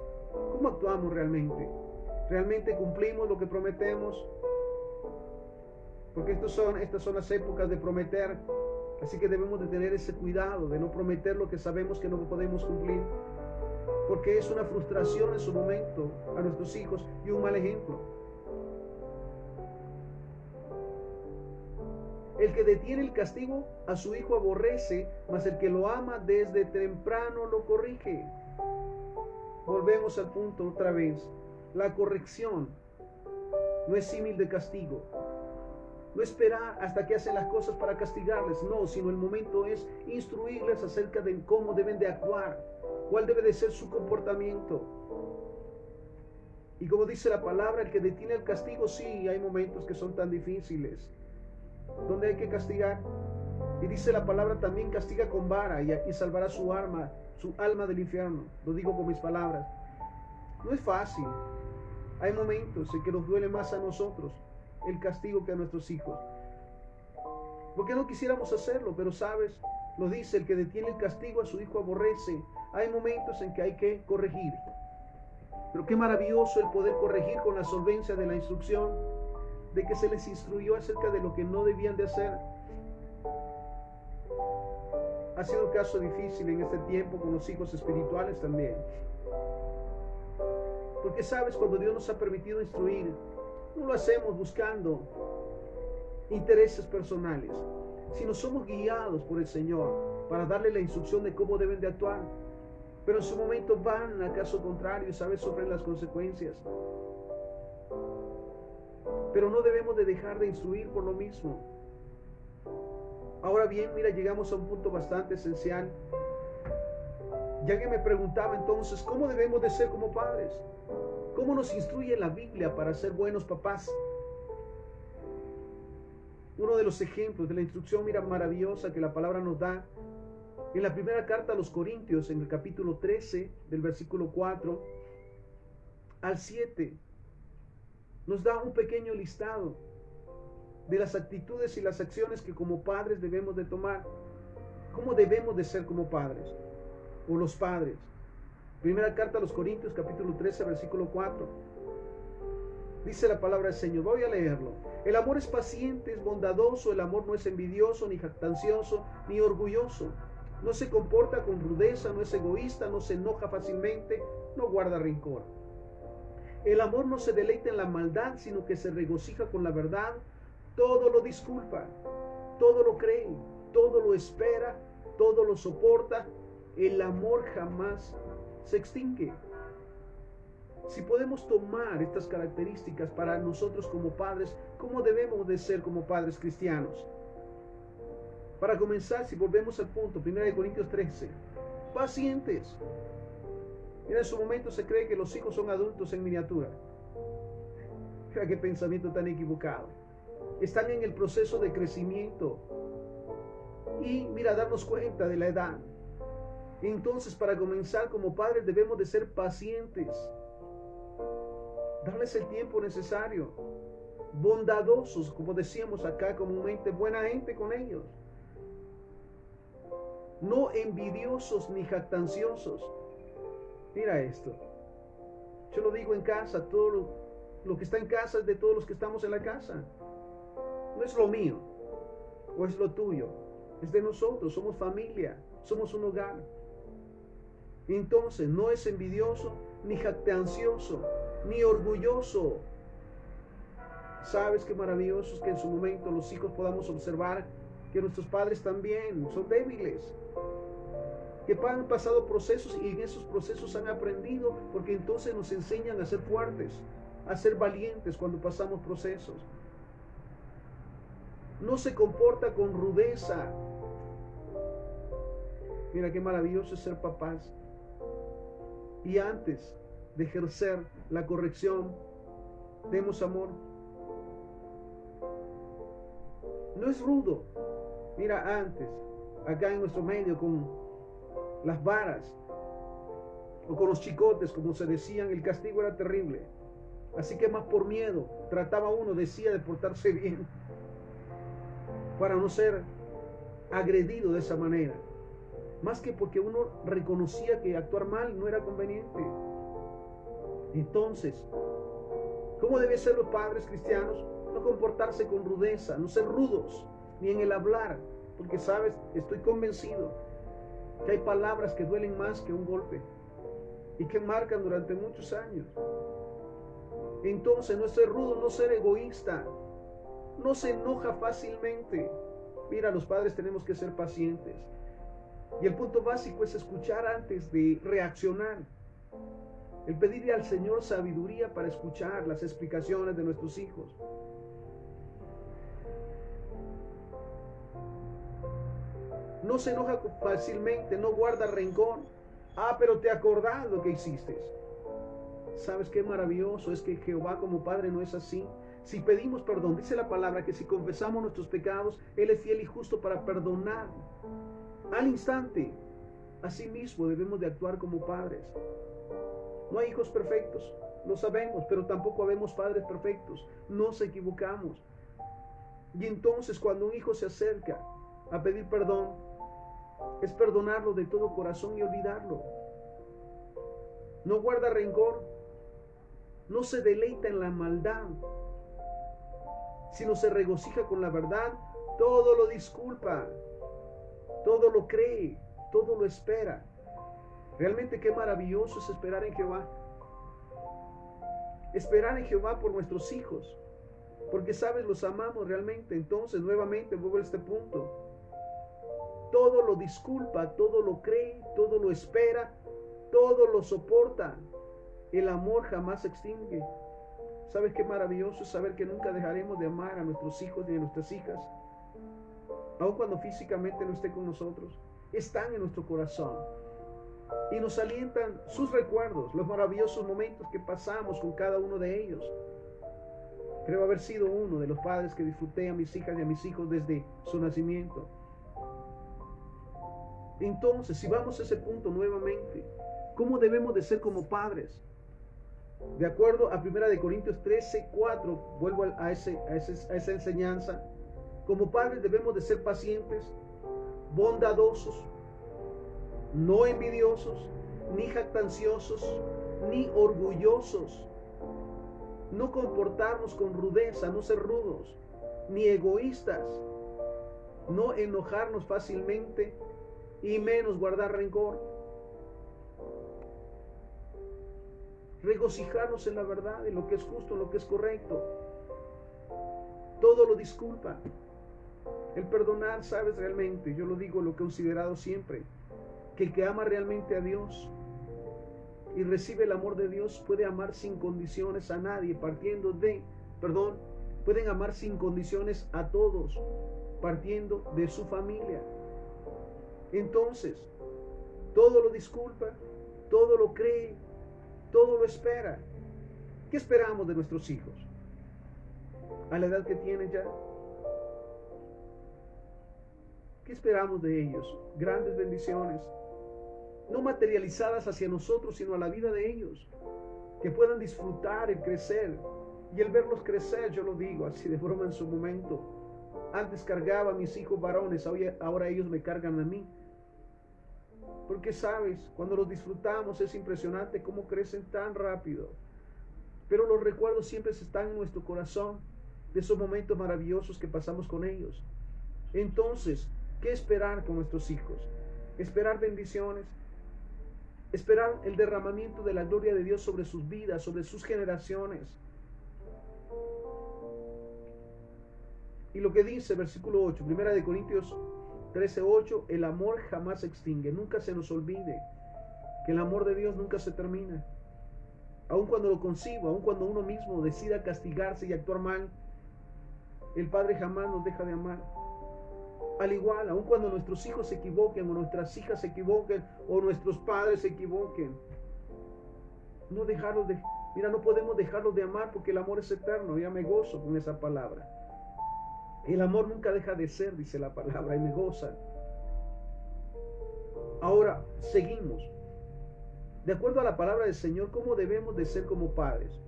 A: ¿Cómo actuamos realmente? ¿Realmente cumplimos lo que prometemos? Porque estas son las épocas de prometer. Así que debemos de tener ese cuidado de no prometer lo que sabemos que no podemos cumplir. Porque es una frustración en su momento a nuestros hijos y un mal ejemplo. El que detiene el castigo a su hijo aborrece, mas el que lo ama desde temprano lo corrige. Volvemos al punto otra vez. La corrección no es símil de castigo. No esperar hasta que hacen las cosas para castigarles, no, sino el momento es instruirles acerca de cómo deben de actuar, cuál debe de ser su comportamiento. Y como dice la palabra, el que detiene el castigo, sí, hay momentos que son tan difíciles, donde hay que castigar. Y dice la palabra también, castiga con vara y salvará su alma del infierno. Lo digo con mis palabras. No es fácil. Hay momentos en que nos duele más a nosotros el castigo que a nuestros hijos. Porque no quisiéramos hacerlo, pero sabes, lo dice, el que detiene el castigo a su hijo aborrece. Hay momentos en que hay que corregir. Pero qué maravilloso el poder corregir con la solvencia de la instrucción, de que se les instruyó acerca de lo que no debían de hacer. Ha sido un caso difícil en este tiempo con los hijos espirituales también. Porque sabes, cuando Dios nos ha permitido instruir, no lo hacemos buscando intereses personales, sino somos guiados por el Señor para darle la instrucción de cómo deben de actuar. Pero en su momento van a caso contrario y sabes, sufren las consecuencias. Pero no debemos de dejar de instruir por lo mismo. Ahora bien, mira, llegamos a un punto bastante esencial. Ya que me preguntaba entonces, ¿cómo debemos de ser como padres? ¿Cómo nos instruye la Biblia para ser buenos papás? Uno de los ejemplos de la instrucción, mira, maravillosa que la palabra nos da, en la primera carta a los Corintios, en el capítulo 13, del versículo 4 al 7, nos da un pequeño listado de las actitudes y las acciones que como padres debemos de tomar. ¿Cómo debemos de ser como padres? O los padres. Primera carta a los Corintios, capítulo 13, versículo 4. Dice la palabra del Señor. Voy a leerlo. El amor es paciente, es bondadoso. El amor no es envidioso, ni jactancioso, ni orgulloso. No se comporta con rudeza, no es egoísta, no se enoja fácilmente, no guarda rencor. El amor no se deleita en la maldad, sino que se regocija con la verdad. Todo lo disculpa, todo lo cree, todo lo espera, todo lo soporta. El amor jamás se extingue. Si podemos tomar estas características para nosotros como padres, ¿cómo debemos de ser como padres cristianos? Para comenzar, si volvemos al punto, 1 Corintios 13, pacientes. Mira, en su momento se cree que los hijos son adultos en miniatura. Mira qué pensamiento tan equivocado. Están en el proceso de crecimiento. Y mira, darnos cuenta de la edad. Entonces, para comenzar como padres debemos de ser pacientes. Darles el tiempo necesario. Bondadosos, como decíamos acá comúnmente, buena gente con ellos. No envidiosos ni jactanciosos. Mira esto. Yo lo digo en casa, todo lo que está en casa es de todos los que estamos en la casa. No es lo mío o es lo tuyo. Es de nosotros, somos familia, somos un hogar. Entonces, no es envidioso, ni jactancioso, ni orgulloso. ¿Sabes qué maravilloso es que en su momento los hijos podamos observar que nuestros padres también son débiles? Que han pasado procesos y en esos procesos han aprendido, porque entonces nos enseñan a ser fuertes, a ser valientes cuando pasamos procesos. No se comporta con rudeza. Mira qué maravilloso es ser papás. Y antes de ejercer la corrección, demos amor. No es rudo. Mira, antes, acá en nuestro medio, con las varas o con los chicotes, como se decían, el castigo era terrible. Así que más por miedo trataba uno, decía, de portarse bien para no ser agredido de esa manera. Más que porque uno reconocía que actuar mal no era conveniente. Entonces, ¿cómo deben ser los padres cristianos? No comportarse con rudeza, no ser rudos, ni en el hablar, porque sabes, estoy convencido que hay palabras que duelen más que un golpe y que marcan durante muchos años. Entonces, no ser rudo, no ser egoísta, no se enoja fácilmente. Mira, los padres tenemos que ser pacientes. Y el punto básico es escuchar antes de reaccionar. El pedirle al Señor sabiduría para escuchar las explicaciones de nuestros hijos. No se enoja fácilmente, no guarda rencor. Pero te acordás lo que hiciste. ¿Sabes qué maravilloso es que Jehová como Padre no es así? Si pedimos perdón, dice la palabra que si confesamos nuestros pecados, Él es fiel y justo para perdonar al instante. Asimismo debemos de actuar como padres. No hay hijos perfectos, lo sabemos, pero tampoco habemos padres perfectos. Nos equivocamos. Y entonces cuando un hijo se acerca a pedir perdón, es perdonarlo de todo corazón y olvidarlo. No guarda rencor, no se deleita en la maldad, sino se regocija con la verdad, todo lo disculpa, todo lo cree, todo lo espera. Realmente qué maravilloso es esperar en Jehová. Esperar en Jehová por nuestros hijos, porque sabes, los amamos realmente. Entonces nuevamente vuelvo a este punto. Todo lo disculpa, todo lo cree, todo lo espera, todo lo soporta. El amor jamás se extingue. ¿Sabes qué maravilloso es saber que nunca dejaremos de amar a nuestros hijos ni a nuestras hijas? Aun cuando físicamente no esté con nosotros, están en nuestro corazón. Y nos alientan sus recuerdos, los maravillosos momentos que pasamos con cada uno de ellos. Creo haber sido uno de los padres que disfruté a mis hijas y a mis hijos desde su nacimiento. Entonces, si vamos a ese punto nuevamente, ¿cómo debemos de ser como padres? De acuerdo a 1 Corintios 13:4, vuelvo a esa enseñanza. Como padres debemos de ser pacientes, bondadosos, no envidiosos, ni jactanciosos, ni orgullosos. No comportarnos con rudeza, no ser rudos, ni egoístas, no enojarnos fácilmente y menos guardar rencor. Regocijarnos en la verdad, en lo que es justo, en lo que es correcto. Todo lo disculpa. El perdonar, sabes, realmente, yo lo digo, lo que he considerado siempre, que el que ama realmente a Dios y recibe el amor de Dios puede amar sin condiciones a nadie, pueden amar sin condiciones a todos, partiendo de su familia. Entonces, todo lo disculpa, todo lo cree, todo lo espera. ¿Qué esperamos de nuestros hijos? A la edad que tienen ya, ¿qué esperamos de ellos? Grandes bendiciones, no materializadas hacia nosotros, sino a la vida de ellos, que puedan disfrutar el crecer y el verlos crecer. Yo lo digo así de broma en su momento. Antes cargaba a mis hijos varones, ahora ellos me cargan a mí. Porque sabes, cuando los disfrutamos es impresionante cómo crecen tan rápido. Pero los recuerdos siempre están en nuestro corazón de esos momentos maravillosos que pasamos con ellos. Entonces, ¿qué esperar con nuestros hijos? Esperar bendiciones, esperar el derramamiento de la gloria de Dios sobre sus vidas, sobre sus generaciones. Y lo que dice versículo 8, 1 Corintios 13:8, el amor jamás se extingue. Nunca se nos olvide que el amor de Dios nunca se termina. Aun cuando lo conciba, aun cuando uno mismo decida castigarse y actuar mal, el Padre jamás nos deja de amar. Al igual, aun cuando nuestros hijos se equivoquen, o nuestras hijas se equivoquen, o nuestros padres se equivoquen, no podemos dejarlos de amar, porque el amor es eterno. Ya me gozo con esa palabra. El amor nunca deja de ser, dice la palabra, y me goza. Ahora, seguimos. De acuerdo a la palabra del Señor, ¿cómo debemos de ser como padres?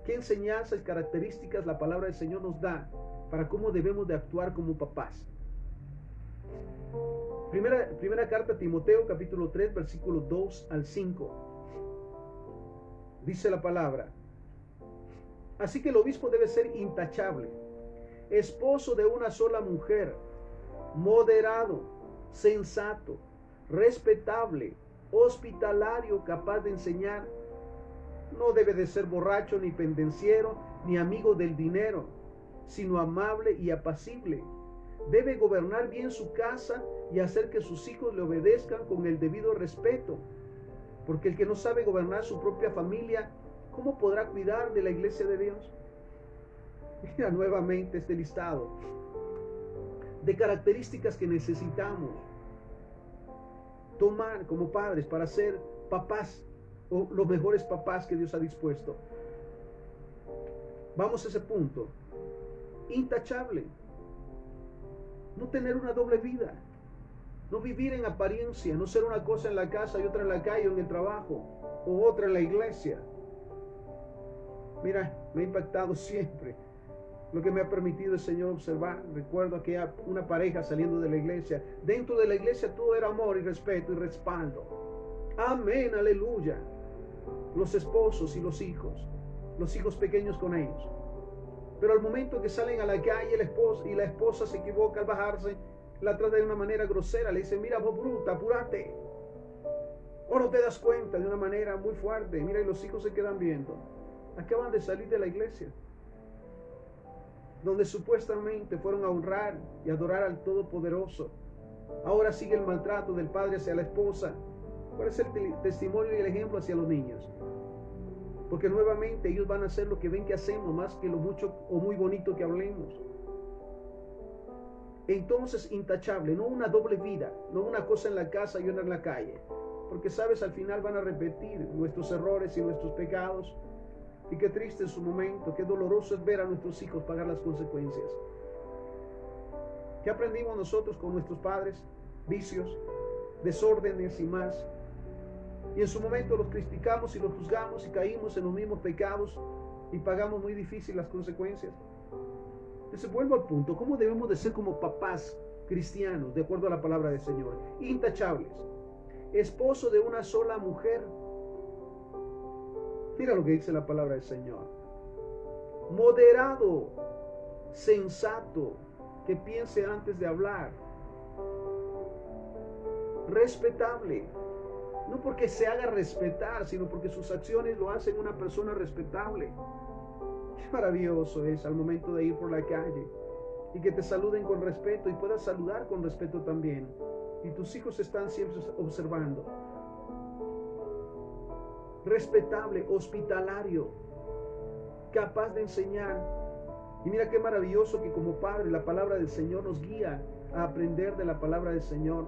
A: ¿Qué enseñanzas y características la palabra del Señor nos da para cómo debemos de actuar como papás? Primera carta a Timoteo, capítulo 3, versículos 2 al 5. Dice la palabra: así que el obispo debe ser intachable, esposo de una sola mujer, moderado, sensato, respetable, hospitalario, capaz de enseñar. No debe de ser borracho, ni pendenciero, ni amigo del dinero, sino amable y apacible. Debe gobernar bien su casa y hacer que sus hijos le obedezcan con el debido respeto. Porque el que no sabe gobernar su propia familia, ¿cómo podrá cuidar de la iglesia de Dios? Mira nuevamente este listado de características que necesitamos tomar como padres para ser papás, o los mejores papás que Dios ha dispuesto. Vamos a ese punto. Intachable. No tener una doble vida. No vivir en apariencia. No ser una cosa en la casa y otra en la calle o en el trabajo, o otra en la iglesia. Mira, me ha impactado siempre lo que me ha permitido el Señor observar. Recuerdo que una pareja saliendo de la iglesia. Dentro de la iglesia todo era amor y respeto y respaldo. Amén, aleluya. Los esposos y los hijos pequeños con ellos. Pero al momento que salen a la calle, el esposo y la esposa se equivoca al bajarse, la trata de una manera grosera, le dice: mira vos bruta, apúrate. O no te das cuenta, de una manera muy fuerte. Mira, y los hijos se quedan viendo. Acaban de salir de la iglesia, donde supuestamente fueron a honrar y adorar al Todopoderoso. Ahora sigue el maltrato del padre hacia la esposa. ¿Cuál es el testimonio y el ejemplo hacia los niños? Porque nuevamente ellos van a hacer lo que ven que hacemos, más que lo mucho o muy bonito que hablemos. Entonces, intachable, no una doble vida, no una cosa en la casa y otra en la calle. Porque sabes, al final van a repetir nuestros errores y nuestros pecados. Y qué triste en su momento, qué doloroso es ver a nuestros hijos pagar las consecuencias. ¿Qué aprendimos nosotros con nuestros padres? Vicios, desórdenes y más. Y en su momento los criticamos y los juzgamos y caímos en los mismos pecados y pagamos muy difícil las consecuencias. Entonces vuelvo al punto: ¿cómo debemos de ser como papás cristianos de acuerdo a la palabra del Señor? Intachables, esposo de una sola mujer. Mira lo que dice la palabra del Señor: moderado, sensato, que piense antes de hablar, respetable. No porque se haga respetar, sino porque sus acciones lo hacen una persona respetable. Qué maravilloso es al momento de ir por la calle y que te saluden con respeto y puedas saludar con respeto también. Y tus hijos están siempre observando. Respetable, hospitalario, capaz de enseñar. Y mira qué maravilloso que como padre la palabra del Señor nos guía a aprender de la palabra del Señor,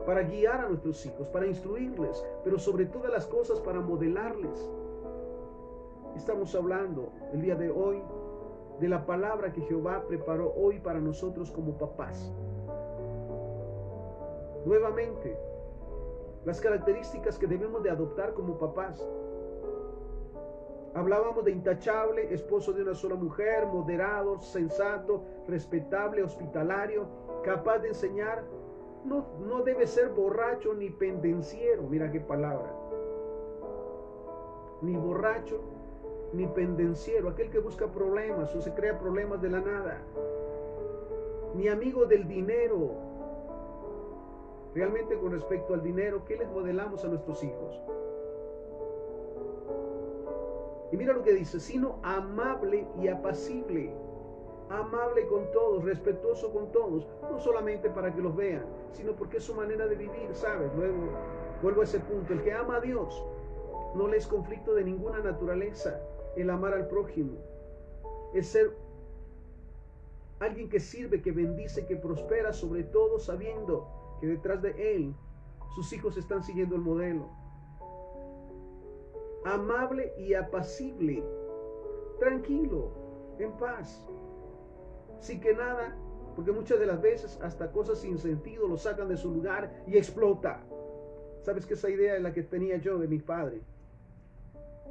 A: para guiar a nuestros hijos, para instruirles, pero sobre todas las cosas para modelarles. Estamos hablando el día de hoy de la palabra que Jehová preparó hoy para nosotros como papás. Nuevamente, las características que debemos de adoptar como papás. Hablábamos de intachable, esposo de una sola mujer, moderado, sensato, respetable, hospitalario, capaz de enseñar. No debe ser borracho ni pendenciero. Mira qué palabra. Ni borracho ni pendenciero, aquel que busca problemas o se crea problemas de la nada. Ni amigo del dinero. Realmente, con respecto al dinero, ¿qué les modelamos a nuestros hijos? Y mira lo que dice, sino amable y apacible. Amable con todos, respetuoso con todos, no solamente para que los vean, sino porque es su manera de vivir, ¿sabes? Luego vuelvo a ese punto, el que ama a Dios no le es conflicto de ninguna naturaleza el amar al prójimo. Es ser alguien que sirve, que bendice, que prospera, sobre todo sabiendo que detrás de él sus hijos están siguiendo el modelo. Amable y apacible, tranquilo, en paz, sin que nada, porque muchas de las veces hasta cosas sin sentido lo sacan de su lugar y explota. ¿Sabes que esa idea es la que tenía yo de mi padre?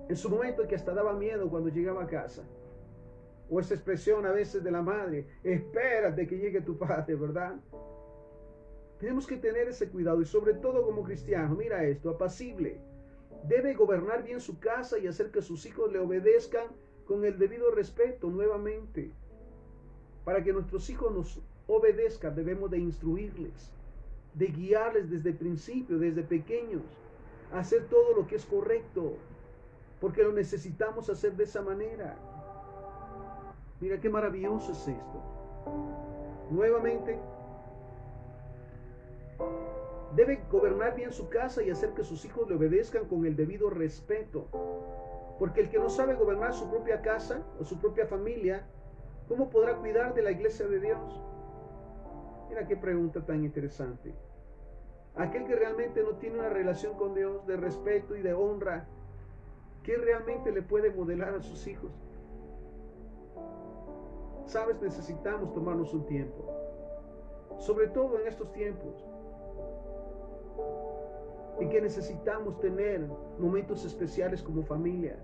A: En su momento que hasta daba miedo cuando llegaba a casa. O esa expresión a veces de la madre, espérate que llegue tu padre, ¿verdad? Tenemos que tener ese cuidado y sobre todo como cristianos, mira esto, apacible. Debe gobernar bien su casa y hacer que sus hijos le obedezcan con el debido respeto nuevamente. Para que nuestros hijos nos obedezcan debemos de instruirles, de guiarles desde el principio, desde pequeños, a hacer todo lo que es correcto, porque lo necesitamos hacer de esa manera. Mira qué maravilloso es esto. Nuevamente, debe gobernar bien su casa y hacer que sus hijos le obedezcan con el debido respeto. Porque el que no sabe gobernar su propia casa o su propia familia, ¿cómo podrá cuidar de la iglesia de Dios? Mira qué pregunta tan interesante. Aquel que realmente no tiene una relación con Dios de respeto y de honra, ¿qué realmente le puede modelar a sus hijos? Sabes, necesitamos tomarnos un tiempo, sobre todo en estos tiempos, en que necesitamos tener momentos especiales como familia,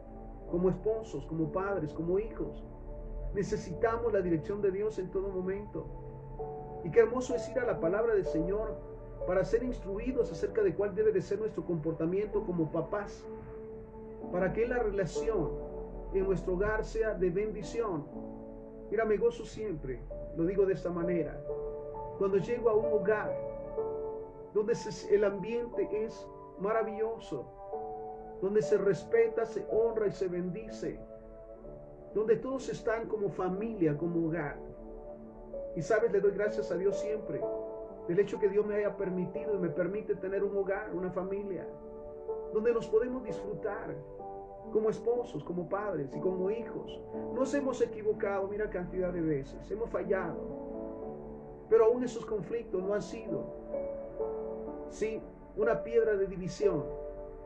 A: como esposos, como padres, como hijos. Necesitamos la dirección de Dios en todo momento. Y qué hermoso es ir a la palabra del Señor para ser instruidos acerca de cuál debe de ser nuestro comportamiento como papás, para que la relación en nuestro hogar sea de bendición. Mira, me gozo siempre, lo digo de esta manera, cuando llego a un hogar donde el ambiente es maravilloso, donde se respeta, se honra y se bendice, donde todos están como familia, como hogar. Y sabes, le doy gracias a Dios siempre del hecho que Dios me haya permitido y me permite tener un hogar, una familia, donde nos podemos disfrutar como esposos, como padres y como hijos. Nos hemos equivocado, mira cantidad de veces, hemos fallado, pero aún esos conflictos no han sido, sí, una piedra de división,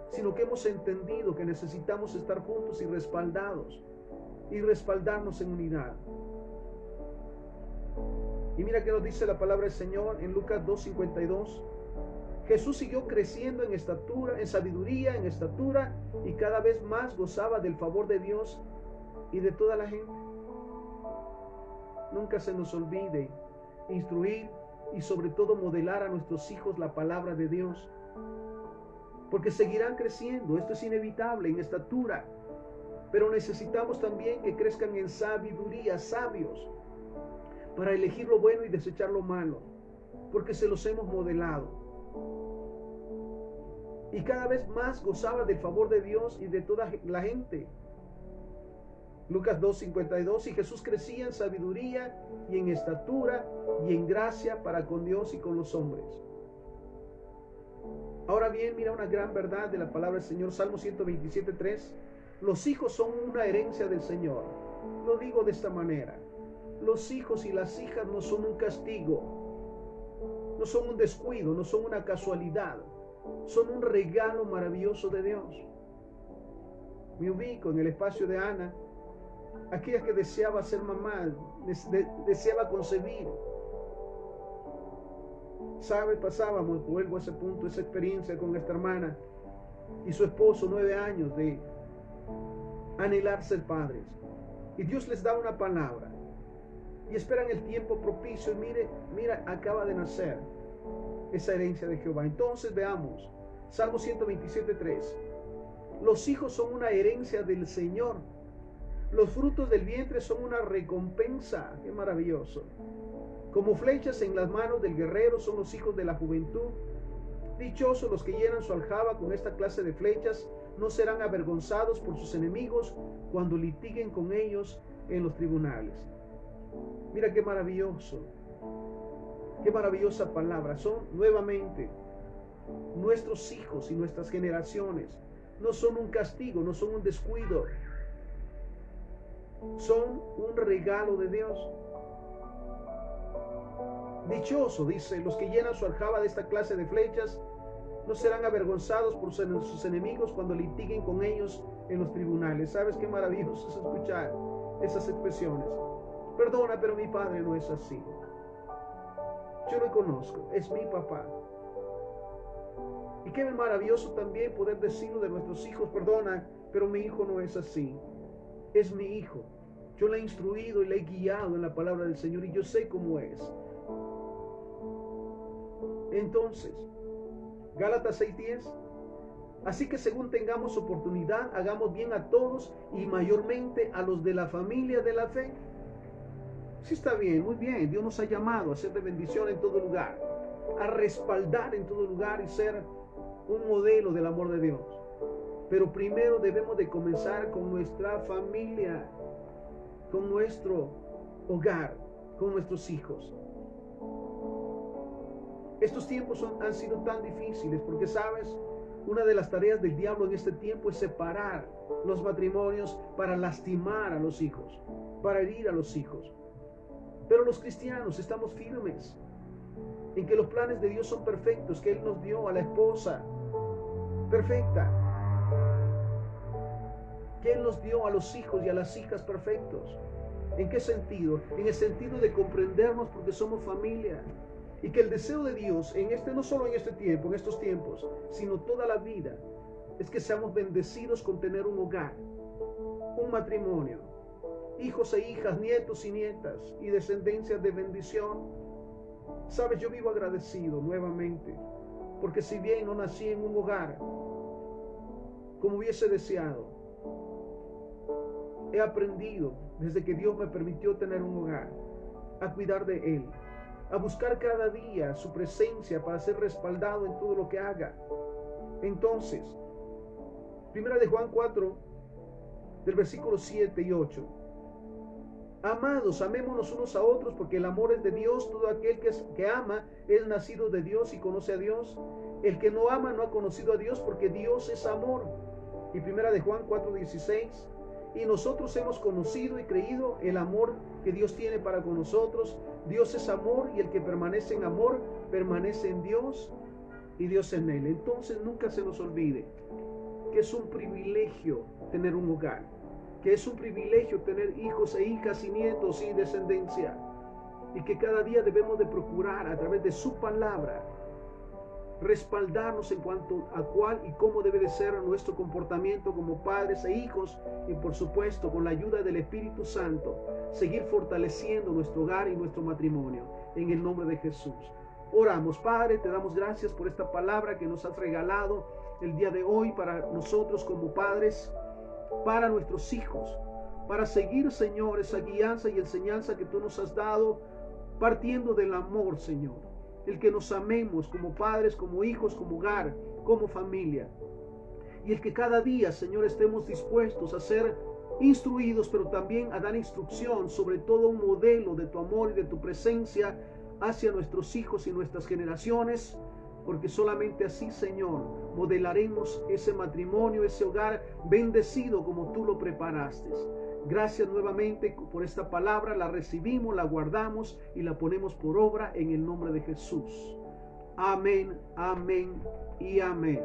A: sino que hemos entendido que necesitamos estar juntos y respaldarnos en unidad. Y mira que nos dice la palabra del Señor en Lucas 2:52. Jesús siguió creciendo en estatura, en sabiduría, en estatura, y cada vez más gozaba del favor de Dios y de toda la gente. Nunca se nos olvide instruir y sobre todo modelar a nuestros hijos la palabra de Dios, porque seguirán creciendo, esto es inevitable, en estatura, pero necesitamos también que crezcan en sabiduría, sabios, para elegir lo bueno y desechar lo malo, porque se los hemos modelado. Y cada vez más gozaba del favor de Dios y de toda la gente. Lucas 2:52, y Jesús crecía en sabiduría y en estatura y en gracia para con Dios y con los hombres. Ahora bien, mira una gran verdad de la palabra del Señor, Salmo 127:3. Los hijos son una herencia del Señor, Lo digo de esta manera. Los hijos y las hijas no son un castigo, no son un descuido, no son una casualidad, son un regalo maravilloso de Dios. Me ubico en el espacio de Ana, aquella que deseaba ser mamá, deseaba concebir. ¿Sabe? Pasábamos, vuelvo a ese punto, esa experiencia con esta hermana y su esposo, 9 años de anhelar ser padres. Y Dios les da una palabra y esperan el tiempo propicio. Y mira, acaba de nacer esa herencia de Jehová. Entonces veamos, Salmo 127:3. Los hijos son una herencia del Señor. Los frutos del vientre son una recompensa. Qué maravilloso. Como flechas en las manos del guerrero son los hijos de la juventud. Dichosos los que llenan su aljaba con esta clase de flechas, no serán avergonzados por sus enemigos cuando litiguen con ellos en los tribunales. Mira qué maravilloso, qué maravillosa palabra. Son nuevamente nuestros hijos y nuestras generaciones. No son un castigo, no son un descuido. Son un regalo de Dios. Dichoso, dice, los que llenan su aljaba de esta clase de flechas, no serán avergonzados por sus enemigos cuando litiguen con ellos en los tribunales. ¿Sabes qué maravilloso es escuchar esas expresiones? Perdona, pero mi padre no es así. Yo lo conozco, es mi papá. Y qué maravilloso también poder decirlo de nuestros hijos. Perdona, pero mi hijo no es así. Es mi hijo. Yo le he instruido y le he guiado en la palabra del Señor y yo sé cómo es. Entonces, Gálatas 6:10. Así que según tengamos oportunidad, hagamos bien a todos y mayormente a los de la familia de la fe. Sí, está bien, muy bien. Dios nos ha llamado a ser de bendición en todo lugar, a respaldar en todo lugar y ser un modelo del amor de Dios. Pero primero debemos de comenzar con nuestra familia, con nuestro hogar, con nuestros hijos. Estos tiempos han sido tan difíciles porque, ¿sabes? Una de las tareas del diablo en este tiempo es separar los matrimonios para lastimar a los hijos, para herir a los hijos. Pero los cristianos estamos firmes en que los planes de Dios son perfectos, que Él nos dio a la esposa perfecta, que Él nos dio a los hijos y a las hijas perfectos. ¿En qué sentido? En el sentido de comprendernos porque somos familia. Y que el deseo de Dios, no solo en este tiempo, en estos tiempos, sino toda la vida, es que seamos bendecidos con tener un hogar, un matrimonio, hijos e hijas, nietos y nietas, y descendencias de bendición. Sabes, yo vivo agradecido nuevamente, porque si bien no nací en un hogar como hubiese deseado, he aprendido desde que Dios me permitió tener un hogar, a cuidar de él, a buscar cada día su presencia para ser respaldado en todo lo que haga. Entonces, 1 de Juan 4, del versículo 7 y 8. Amados, amémonos unos a otros porque el amor es de Dios. Todo aquel que ama es nacido de Dios y conoce a Dios. El que no ama no ha conocido a Dios porque Dios es amor. Y 1 de Juan 4, 16. Y nosotros hemos conocido y creído el amor que Dios tiene para con nosotros. Dios es amor y el que permanece en amor permanece en Dios y Dios en él. Entonces nunca se nos olvide que es un privilegio tener un hogar, que es un privilegio tener hijos e hijas y nietos y descendencia, y que cada día debemos de procurar a través de su palabra respaldarnos en cuanto a cuál y cómo debe de ser nuestro comportamiento como padres e hijos, y por supuesto con la ayuda del Espíritu Santo seguir fortaleciendo nuestro hogar y nuestro matrimonio en el nombre de Jesús. Oramos. Padre, te damos gracias por esta palabra que nos has regalado el día de hoy para nosotros como padres, para nuestros hijos, para seguir, Señor, esa guianza y enseñanza que tú nos has dado, partiendo del amor, Señor. El que nos amemos como padres, como hijos, como hogar, como familia. Y el que cada día, Señor, estemos dispuestos a ser instruidos, pero también a dar instrucción sobre todo un modelo de tu amor y de tu presencia hacia nuestros hijos y nuestras generaciones, porque solamente así, Señor, modelaremos ese matrimonio, ese hogar bendecido como tú lo preparaste. Gracias nuevamente por esta palabra, la recibimos, la guardamos y la ponemos por obra en el nombre de Jesús. Amén, amén y amén.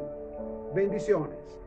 A: Bendiciones.